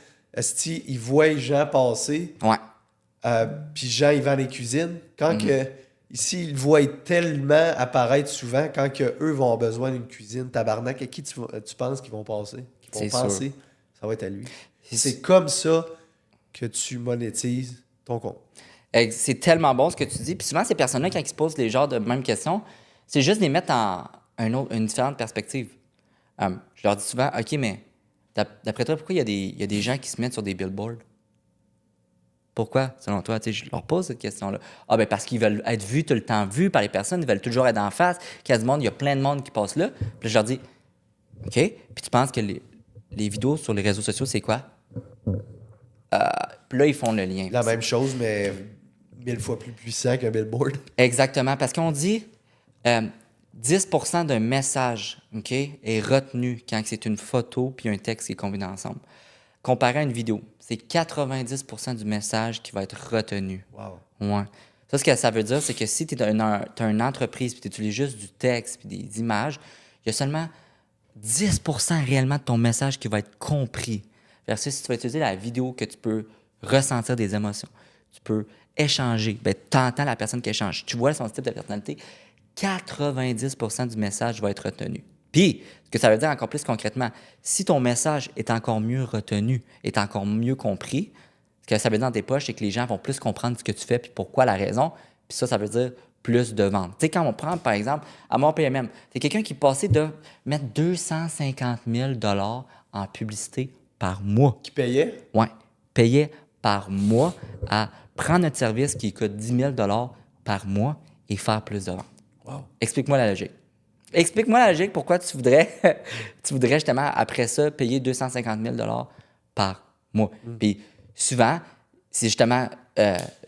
Speaker 2: il voit les gens passer, puis Jean, il vend les cuisines. Quand ici, ils le voient tellement apparaître souvent, quand que eux vont avoir besoin d'une cuisine, tabarnak, à qui tu penses qu'ils vont passer? Qu'ils vont penser? Ça va être à lui. C'est comme ça que tu monétises ton compte.
Speaker 1: C'est tellement bon ce que tu dis. Puis souvent, ces personnes-là, quand ils se posent les genres de mêmes questions, c'est juste de les mettre en une différente perspective. Je leur dis souvent, OK, mais d'après toi, pourquoi il y a des gens qui se mettent sur des billboards? Pourquoi, selon toi? Je leur pose cette question-là. Ah, ben parce qu'ils veulent être vus tout le temps, vus par les personnes, ils veulent toujours être en face, qu'il y a du monde, il y a plein de monde qui passe là. Puis je leur dis, OK, puis tu penses que les vidéos sur les réseaux sociaux, c'est quoi? Puis là, ils font le lien.
Speaker 2: La même chose, mais 1000 fois plus puissant qu'un billboard.
Speaker 1: Exactement, parce qu'on dit 10% d'un message, OK, est retenu quand c'est une photo puis un texte qui est combiné ensemble. Comparé à une vidéo, c'est 90% du message qui va être retenu.
Speaker 2: Wow.
Speaker 1: Ouais. Ça, ce que ça veut dire, c'est que si tu as une entreprise puis tu utilises juste du texte puis des images, il y a seulement 10% réellement de ton message qui va être compris. Versus si tu vas utiliser la vidéo, que tu peux ressentir des émotions, tu peux échanger, ben, tu entends la personne qui échange, tu vois son type de personnalité, 90% du message va être retenu. Puis, ce que ça veut dire encore plus concrètement, si ton message est encore mieux retenu, est encore mieux compris, ce que ça veut dire dans tes poches, c'est que les gens vont plus comprendre ce que tu fais puis pourquoi la raison. Puis ça veut dire plus de ventes. Tu sais, quand on prend, par exemple, à mon PMM, c'est quelqu'un qui passait de mettre 250 000 $ en publicité par mois.
Speaker 2: Qui payait?
Speaker 1: Oui, payait par mois à prendre notre service qui coûte 10 000 $ par mois et faire plus de ventes.
Speaker 2: Wow.
Speaker 1: Explique-moi la logique. Explique-moi la logique, pourquoi tu voudrais justement, après ça, payer 250 000 $ par mois. Puis souvent, c'est justement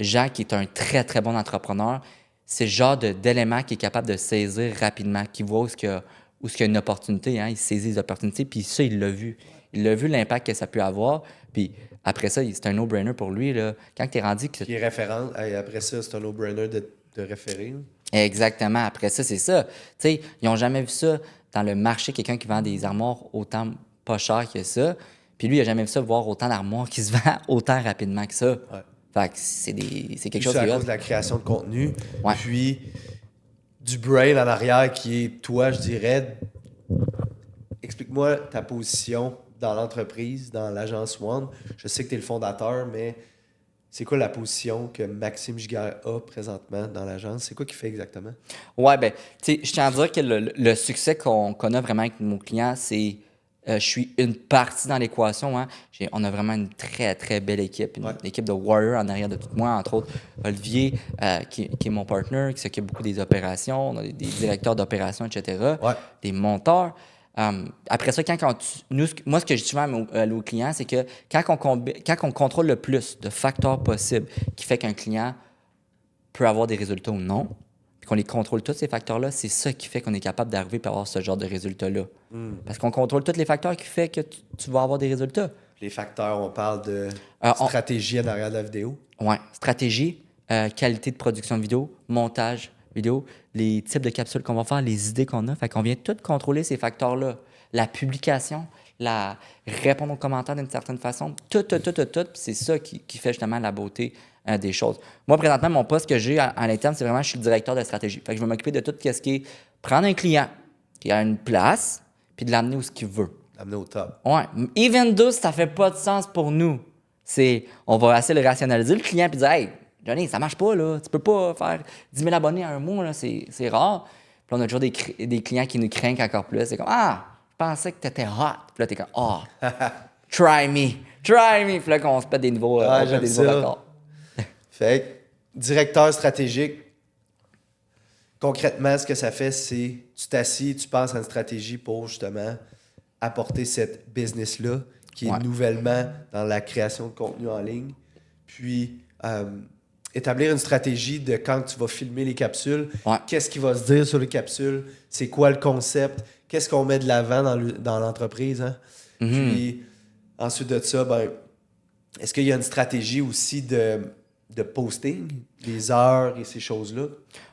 Speaker 1: Jean qui est un très, très bon entrepreneur. C'est le genre d'élément qui est capable de saisir rapidement, qui voit où il y a une opportunité. Hein, il saisit les opportunités, puis ça, il l'a vu. Il a vu l'impact que ça peut avoir. Puis après ça, c'est un no-brainer pour lui. Là. Quand tu es rendu...
Speaker 2: Qui est référent. Après ça, c'est un no-brainer de référer.
Speaker 1: Exactement. Après ça, c'est ça. Tu sais, ils n'ont jamais vu ça dans le marché, quelqu'un qui vend des armoires autant pas cher que ça. Puis lui, il n'a jamais vu ça, voir autant d'armoires qui se vend autant rapidement que ça.
Speaker 2: Ouais.
Speaker 1: Fait que c'est quelque chose
Speaker 2: C'est à
Speaker 1: qui est
Speaker 2: cause
Speaker 1: hot.
Speaker 2: de la création de contenu.
Speaker 1: Ouais.
Speaker 2: Puis du brain en arrière qui est toi, je dirais. Explique-moi ta position dans l'entreprise, dans l'agence One. Je sais que tu es le fondateur, mais c'est quoi la position que Maxime Giguère a présentement dans l'agence? C'est quoi qu'il fait exactement?
Speaker 1: Ouais, ben, tu sais, je tiens à dire que le succès qu'on a vraiment avec nos clients, c'est. Je suis une partie dans l'équation. Hein. On a vraiment une très, très belle équipe. Une équipe de warriors en arrière de tout moi, entre autres Olivier, qui est mon partner, qui s'occupe beaucoup des opérations. On a des directeurs d'opérations, etc.
Speaker 2: Ouais.
Speaker 1: Des monteurs. Après ça, moi, ce que je dis souvent à nos clients, c'est que quand on contrôle le plus de facteurs possibles qui fait qu'un client peut avoir des résultats ou non, puis qu'on les contrôle tous ces facteurs-là, c'est ça qui fait qu'on est capable d'arriver à avoir ce genre de résultats-là. Parce qu'on contrôle tous les facteurs qui font que tu vas avoir des résultats.
Speaker 2: Les facteurs, on parle de stratégie en arrière de la vidéo.
Speaker 1: Oui, stratégie, qualité de production de vidéo, montage vidéo, les types de capsules qu'on va faire, les idées qu'on a. Fait qu'on vient tout contrôler ces facteurs-là. La publication, répondre aux commentaires d'une certaine façon, tout. Puis c'est ça qui fait justement la beauté des choses. Moi, présentement, mon poste que j'ai à l'interne, c'est vraiment, je suis le directeur de stratégie. Fait que je vais m'occuper de tout ce qui est prendre un client qui a une place, puis de l'amener où ce qu'il veut.
Speaker 2: L'amener au top.
Speaker 1: Ouais. Even though ça fait pas de sens pour nous. On va assez le rationaliser, le client, puis dire « Hey, Johnny, ça marche pas, là. Tu peux pas faire 10 000 abonnés en un mois, là. C'est rare. » Puis on a toujours des clients qui nous craignent encore plus. C'est comme « Ah, je pensais que t'étais hot. » Puis là, t'es comme « Ah, try me. Try me. » Puis là, qu'on se pète des nouveaux records.
Speaker 2: Fait que, directeur stratégique, concrètement, ce que ça fait, c'est tu t'assis, tu penses à une stratégie pour justement apporter cette business-là qui est nouvellement dans la création de contenu en ligne. Puis, établir une stratégie de quand tu vas filmer les capsules, qu'est-ce qui va se dire sur les capsules, c'est quoi le concept, qu'est-ce qu'on met de l'avant dans l'entreprise. Hein? Puis, ensuite de ça, est-ce qu'il y a une stratégie aussi de posting, des heures et ces choses-là?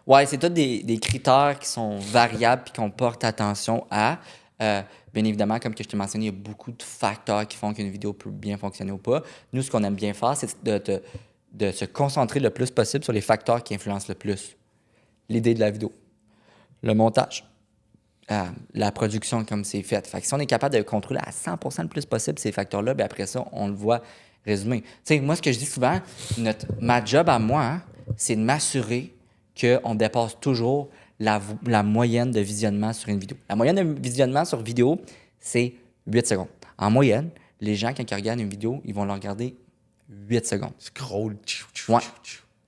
Speaker 1: Oui, c'est tous des critères qui sont variables et qu'on porte attention à. Bien évidemment, comme que je t'ai mentionné, il y a beaucoup de facteurs qui font qu'une vidéo peut bien fonctionner ou pas. Nous, ce qu'on aime bien faire, c'est de se concentrer le plus possible sur les facteurs qui influencent le plus. L'idée de la vidéo, le montage, la production comme c'est fait. Fait que si on est capable de contrôler à 100% le plus possible ces facteurs-là, bien après ça, on le voit résumé. Tu sais, moi, ce que je dis souvent, ma job à moi, hein, c'est de m'assurer qu'on dépasse toujours la moyenne de visionnement sur une vidéo. La moyenne de visionnement sur vidéo, c'est 8 secondes. En moyenne, les gens, quand ils regardent une vidéo, ils vont la regarder 8 secondes.
Speaker 2: Scroll.
Speaker 1: Ouais,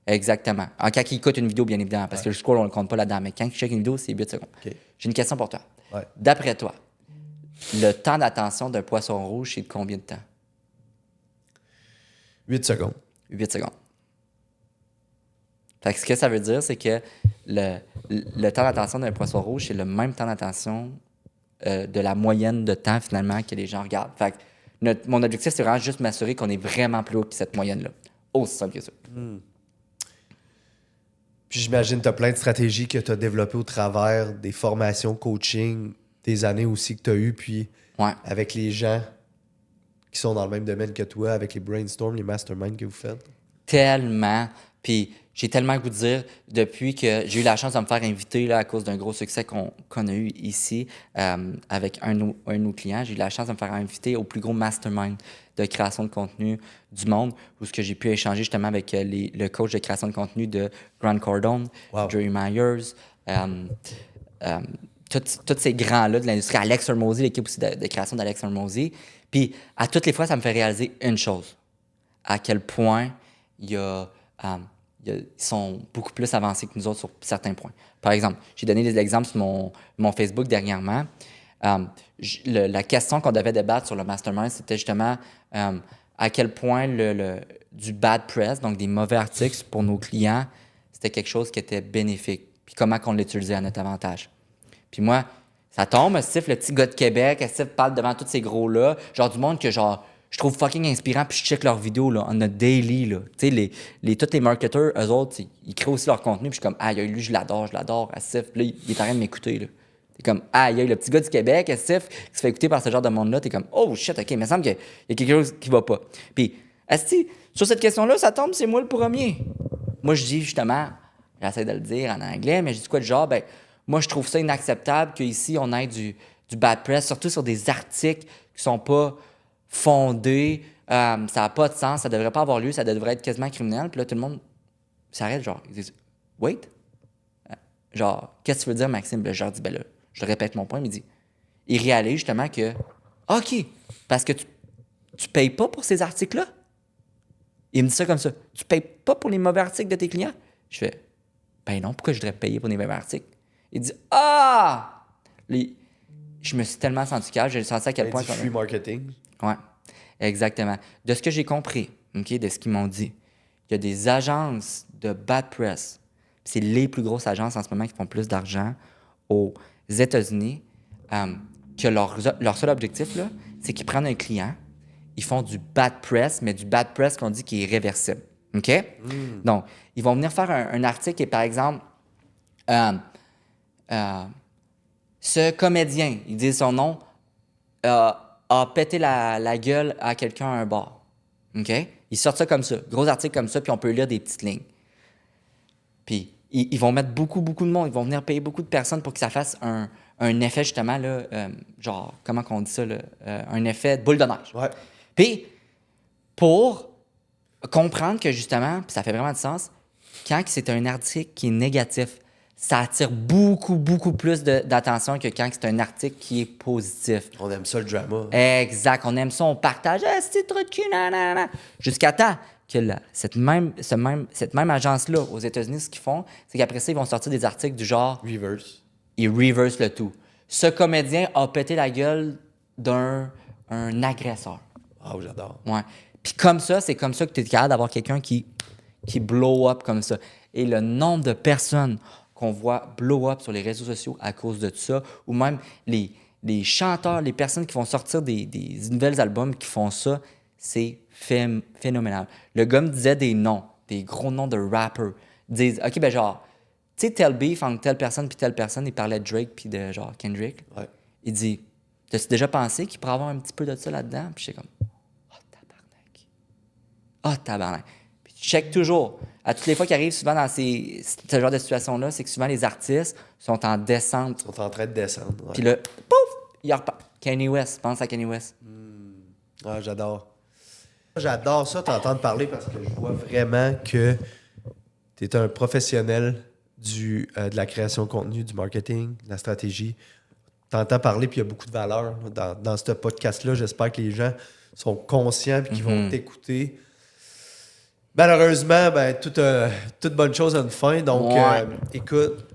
Speaker 1: exactement. Quand ils écoutent une vidéo, bien évidemment, parce que le scroll, on ne le compte pas là-dedans, mais quand ils checkent une vidéo, c'est 8 secondes.
Speaker 2: Okay.
Speaker 1: J'ai une question pour toi.
Speaker 2: Ouais.
Speaker 1: D'après toi, le temps d'attention d'un poisson rouge, c'est de combien de temps?
Speaker 2: 8 secondes.
Speaker 1: 8 secondes. Fait que ce que ça veut dire, c'est que le temps d'attention d'un poisson rouge, c'est le même temps d'attention de la moyenne de temps, finalement, que les gens regardent. Fait que mon objectif, c'est vraiment juste m'assurer qu'on est vraiment plus haut que cette moyenne-là. Aussi simple que ça.
Speaker 2: Puis j'imagine que tu as plein de stratégies que tu as développées au travers des formations, coaching, des années aussi que tu as eues, puis avec les gens qui sont dans le même domaine que toi, avec les brainstorms, les masterminds que vous faites.
Speaker 1: Tellement. Puis j'ai tellement le goût de dire, depuis que j'ai eu la chance de me faire inviter là, à cause d'un gros succès qu'on a eu ici avec un de nos clients, j'ai eu la chance de me faire inviter au plus gros mastermind de création de contenu du monde, où ce que j'ai pu échanger justement avec le coach de création de contenu de Grant Cardone, Jerry Myers, tous ces grands-là de l'industrie, Alex Hormozy, l'équipe aussi de création d'Alex Hormozy. Puis à toutes les fois, ça me fait réaliser une chose, à quel point ils sont beaucoup plus avancés que nous autres sur certains points. Par exemple, j'ai donné des exemples sur mon Facebook dernièrement. La question qu'on devait débattre sur le mastermind, c'était justement à quel point du bad press, donc des mauvais articles pour nos clients, c'était quelque chose qui était bénéfique. Puis comment qu'on l'utilisait à notre avantage. Puis moi, ça tombe, le petit gars de Québec, parle devant tous ces gros-là, genre du monde que genre je trouve fucking inspirant, puis je check leurs vidéos là, on a daily. Là. Tu sais, tous les marketeurs, eux autres, ils créent aussi leur contenu, puis je suis comme, aïe, lui, je l'adore, Asif. Puis là, il est en train de m'écouter. Là. T'es comme, aïe, le petit gars du Québec, Asif, qui se fait écouter par ce genre de monde-là, t'es comme, oh shit, ok, il me semble qu'il y a quelque chose qui va pas. Puis, Asti, sur cette question-là, ça tombe, c'est moi le premier. Moi, je dis justement, j'essaie de le dire en anglais, mais je dis quoi de genre, moi, je trouve ça inacceptable qu'ici, on ait du bad press, surtout sur des articles qui sont pas fondés ça n'a pas de sens, ça devrait pas avoir lieu, ça devrait être quasiment criminel. Puis là, tout le monde s'arrête, genre, ils disent, wait. Genre, qu'est-ce que tu veux dire, Maxime? Ben, je leur dis, ben là, je répète mon point, mais il dit, il réalise justement que, OK, parce que tu payes pas pour ces articles-là. Il me dit ça comme ça. Tu payes pas pour les mauvais articles de tes clients? Je fais, ben non, pourquoi je devrais payer pour les mauvais articles? Il dit, ah! Je me suis tellement senti calme, j'ai senti à quel point...
Speaker 2: free marketing.
Speaker 1: Ouais, exactement. De ce que j'ai compris, OK, de ce qu'ils m'ont dit, il y a des agences de bad press. C'est les plus grosses agences en ce moment qui font plus d'argent aux États-Unis, que leur seul objectif, là, c'est qu'ils prennent un client, ils font du bad press, mais du bad press qu'on dit qui est réversible. OK? Donc, ils vont venir faire un article et, par exemple, ce comédien, il dit son nom, a pété la gueule à quelqu'un à un bar. OK? Ils sortent ça comme ça, gros article comme ça, puis on peut lire des petites lignes. Puis, ils vont mettre beaucoup de monde, ils vont venir payer beaucoup de personnes pour que ça fasse un effet, justement, là, genre, comment qu'on dit ça, là, un effet de boule de neige.
Speaker 2: Ouais.
Speaker 1: Puis, pour comprendre que, justement, puis ça fait vraiment du sens, quand c'est un article qui est négatif, ça attire beaucoup plus d'attention que quand c'est un article qui est positif.
Speaker 2: On aime ça, le drama.
Speaker 1: Exact. On aime ça, on partage. Ah, c'est trop de cul, nanana. Jusqu'à temps que cette même agence-là, aux États-Unis, ce qu'ils font, c'est qu'après ça, ils vont sortir des articles du genre.
Speaker 2: Reverse.
Speaker 1: Ils reverse le tout. Ce comédien a pété la gueule d'un agresseur.
Speaker 2: Ah, j'adore.
Speaker 1: Ouais. Puis comme ça, c'est comme ça que tu es capable d'avoir quelqu'un qui blow up comme ça. Et le nombre de personnes qu'on voit blow up sur les réseaux sociaux à cause de ça, ou même les chanteurs, les personnes qui vont sortir des nouvelles albums qui font ça, c'est phénoménal. Le gars me disait des noms, des gros noms de rappers. Ils disent, OK, ben genre, tu sais, tel beef entre telle personne puis telle personne, il parlait de Drake puis de genre Kendrick.
Speaker 2: Ouais.
Speaker 1: Il dit, t'as-tu déjà pensé qu'il pourrait avoir un petit peu de ça là-dedans? Puis j'étais comme, tabarnak. Puis tu check toujours. À toutes les fois qui arrivent souvent dans ce genre de situation-là, c'est que souvent les artistes sont en descente.
Speaker 2: Ils sont en train de descendre. Ouais.
Speaker 1: Puis là, pouf, il repart. Kanye West, pense à Kanye West.
Speaker 2: Ah, j'adore. J'adore ça, t'entendre parler parce que je vois vraiment que tu es un professionnel de la création de contenu, du marketing, de la stratégie. T'entends parler, puis il y a beaucoup de valeur dans ce podcast-là. J'espère que les gens sont conscients et qu'ils vont t'écouter. Malheureusement, ben, toute bonne chose a une fin. Donc, écoute,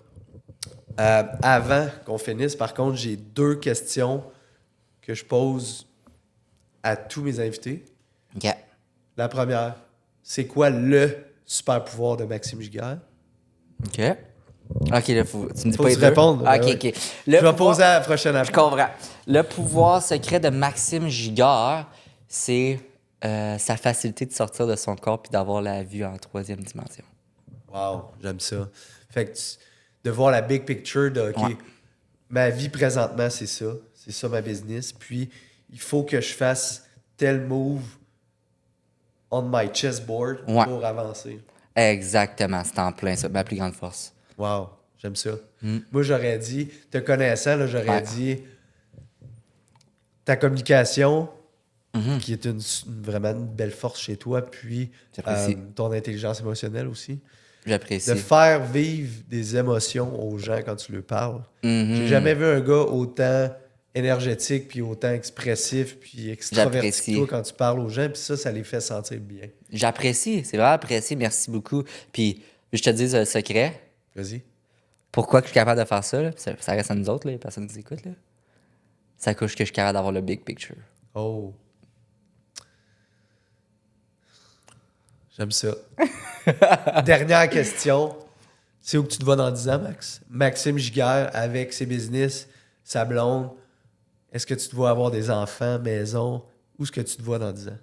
Speaker 2: avant qu'on finisse, par contre, j'ai 2 questions que je pose à tous mes invités.
Speaker 1: OK.
Speaker 2: La première, c'est quoi le super pouvoir de Maxime Giguère?
Speaker 1: OK. OK, là, tu me dis
Speaker 2: Faut
Speaker 1: pas
Speaker 2: que
Speaker 1: les
Speaker 2: tu
Speaker 1: deux?
Speaker 2: répondes.
Speaker 1: OK,
Speaker 2: Ouais.
Speaker 1: OK.
Speaker 2: Je vais poser à la prochaine
Speaker 1: Je
Speaker 2: après.
Speaker 1: comprends. Le pouvoir secret de Maxime Giguère, c'est sa facilité de sortir de son corps puis d'avoir la vue en 3e dimension.
Speaker 2: Wow, j'aime ça. Fait que de voir la big picture de, OK,
Speaker 1: Ouais.
Speaker 2: ma vie présentement, c'est ça ma business. Puis, il faut que je fasse tel move on my chessboard
Speaker 1: Ouais.
Speaker 2: pour avancer.
Speaker 1: Exactement, c'est en plein ça, ma plus grande force.
Speaker 2: Wow, j'aime ça. Moi, j'aurais dit, te connaissant, là, j'aurais
Speaker 1: Ouais.
Speaker 2: dit ta communication, qui est vraiment une belle force chez toi, puis
Speaker 1: J'apprécie.
Speaker 2: ton intelligence émotionnelle aussi.
Speaker 1: J'apprécie.
Speaker 2: De faire vivre des émotions aux gens quand tu leur parles. J'ai jamais vu un gars autant énergétique, puis autant expressif, puis extraverti
Speaker 1: J'apprécie.
Speaker 2: que toi quand tu parles aux gens, puis ça les fait sentir bien.
Speaker 1: J'apprécie, c'est vraiment apprécié, merci beaucoup. Puis, je te dis le secret,
Speaker 2: Vas-y.
Speaker 1: pourquoi que je suis capable de faire ça, là? Ça reste à nous autres, là, les personnes qui nous écoutent, là. Ça couche que je suis capable d'avoir le big picture.
Speaker 2: Oh. J'aime ça. Dernière question. C'est où que tu te vois dans 10 ans, Max? Maxime Giguère, avec ses business, sa blonde. Est-ce que tu te vois avoir des enfants, maison? Où est-ce que tu te vois dans 10 ans?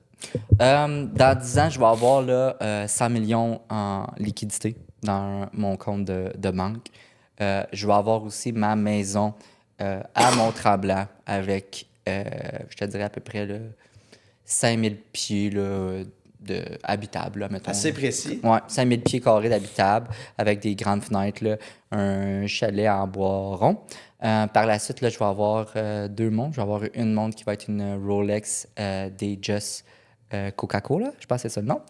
Speaker 1: Dans 10 ans, je vais avoir là, 100 millions en liquidité dans mon compte de banque. Je vais avoir aussi ma maison à Mont-Tremblant avec, je te dirais à peu près là, 5000 pieds là, habitables, là, mettons.
Speaker 2: Assez précis.
Speaker 1: Ouais, 5000 pieds carrés d'habitable avec des grandes fenêtres, là, un chalet en bois rond. Par la suite, là, je vais avoir 2 montres. Je vais avoir une montre qui va être une Rolex Datejust Coca-Cola, je pense que c'est ça le nom.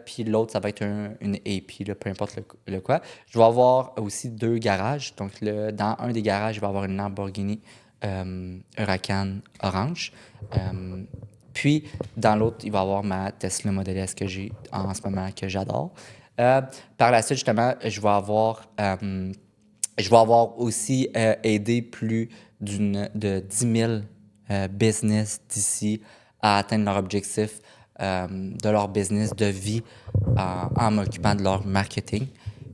Speaker 1: Puis l'autre, ça va être une AP, là, peu importe le quoi. Je vais avoir aussi 2 garages. Donc, dans un des garages, je vais avoir une Lamborghini Huracan orange. Puis, dans l'autre, il va y avoir ma Tesla Model S que j'ai en ce moment, que j'adore. Par la suite, justement, je vais avoir aussi aidé plus de 10 000 business d'ici à atteindre leur objectif de leur business, de vie, en m'occupant de leur marketing.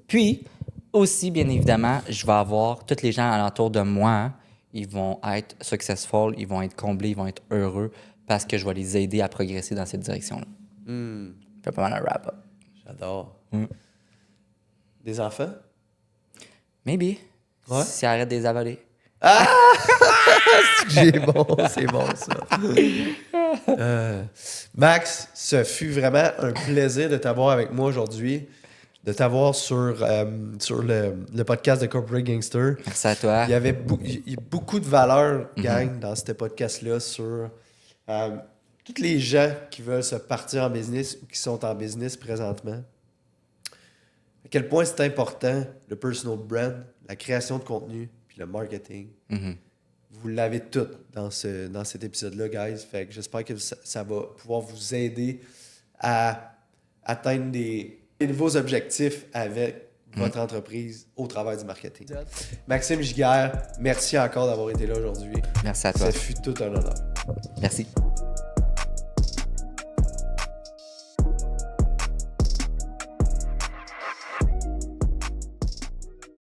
Speaker 1: Puis, aussi, bien évidemment, je vais avoir tous les gens alentour de moi, ils vont être successful, ils vont être comblés, ils vont être heureux parce que je vais les aider à progresser dans cette direction-là. Je fais pas mal un wrap-up.
Speaker 2: J'adore. Des enfants?
Speaker 1: Maybe.
Speaker 2: Ouais.
Speaker 1: Si arrête de les avaler.
Speaker 2: C'est bon ça. Max, ce fut vraiment un plaisir de t'avoir avec moi aujourd'hui, de t'avoir sur le podcast de Corporate Gangster.
Speaker 1: Merci à toi.
Speaker 2: Il y avait beaucoup de valeur, gang, dans ce podcast-là sur tous les gens qui veulent se partir en business ou qui sont en business présentement. À quel point c'est important, le personal brand, la création de contenu, puis le marketing. Vous l'avez tout dans cet épisode-là, guys. Fait que j'espère que ça va pouvoir vous aider à atteindre des nouveaux objectifs avec votre entreprise au travers du marketing. Maxime Giguère, merci encore d'avoir été là aujourd'hui.
Speaker 1: Merci à toi.
Speaker 2: Ça fut tout un honneur.
Speaker 1: Merci.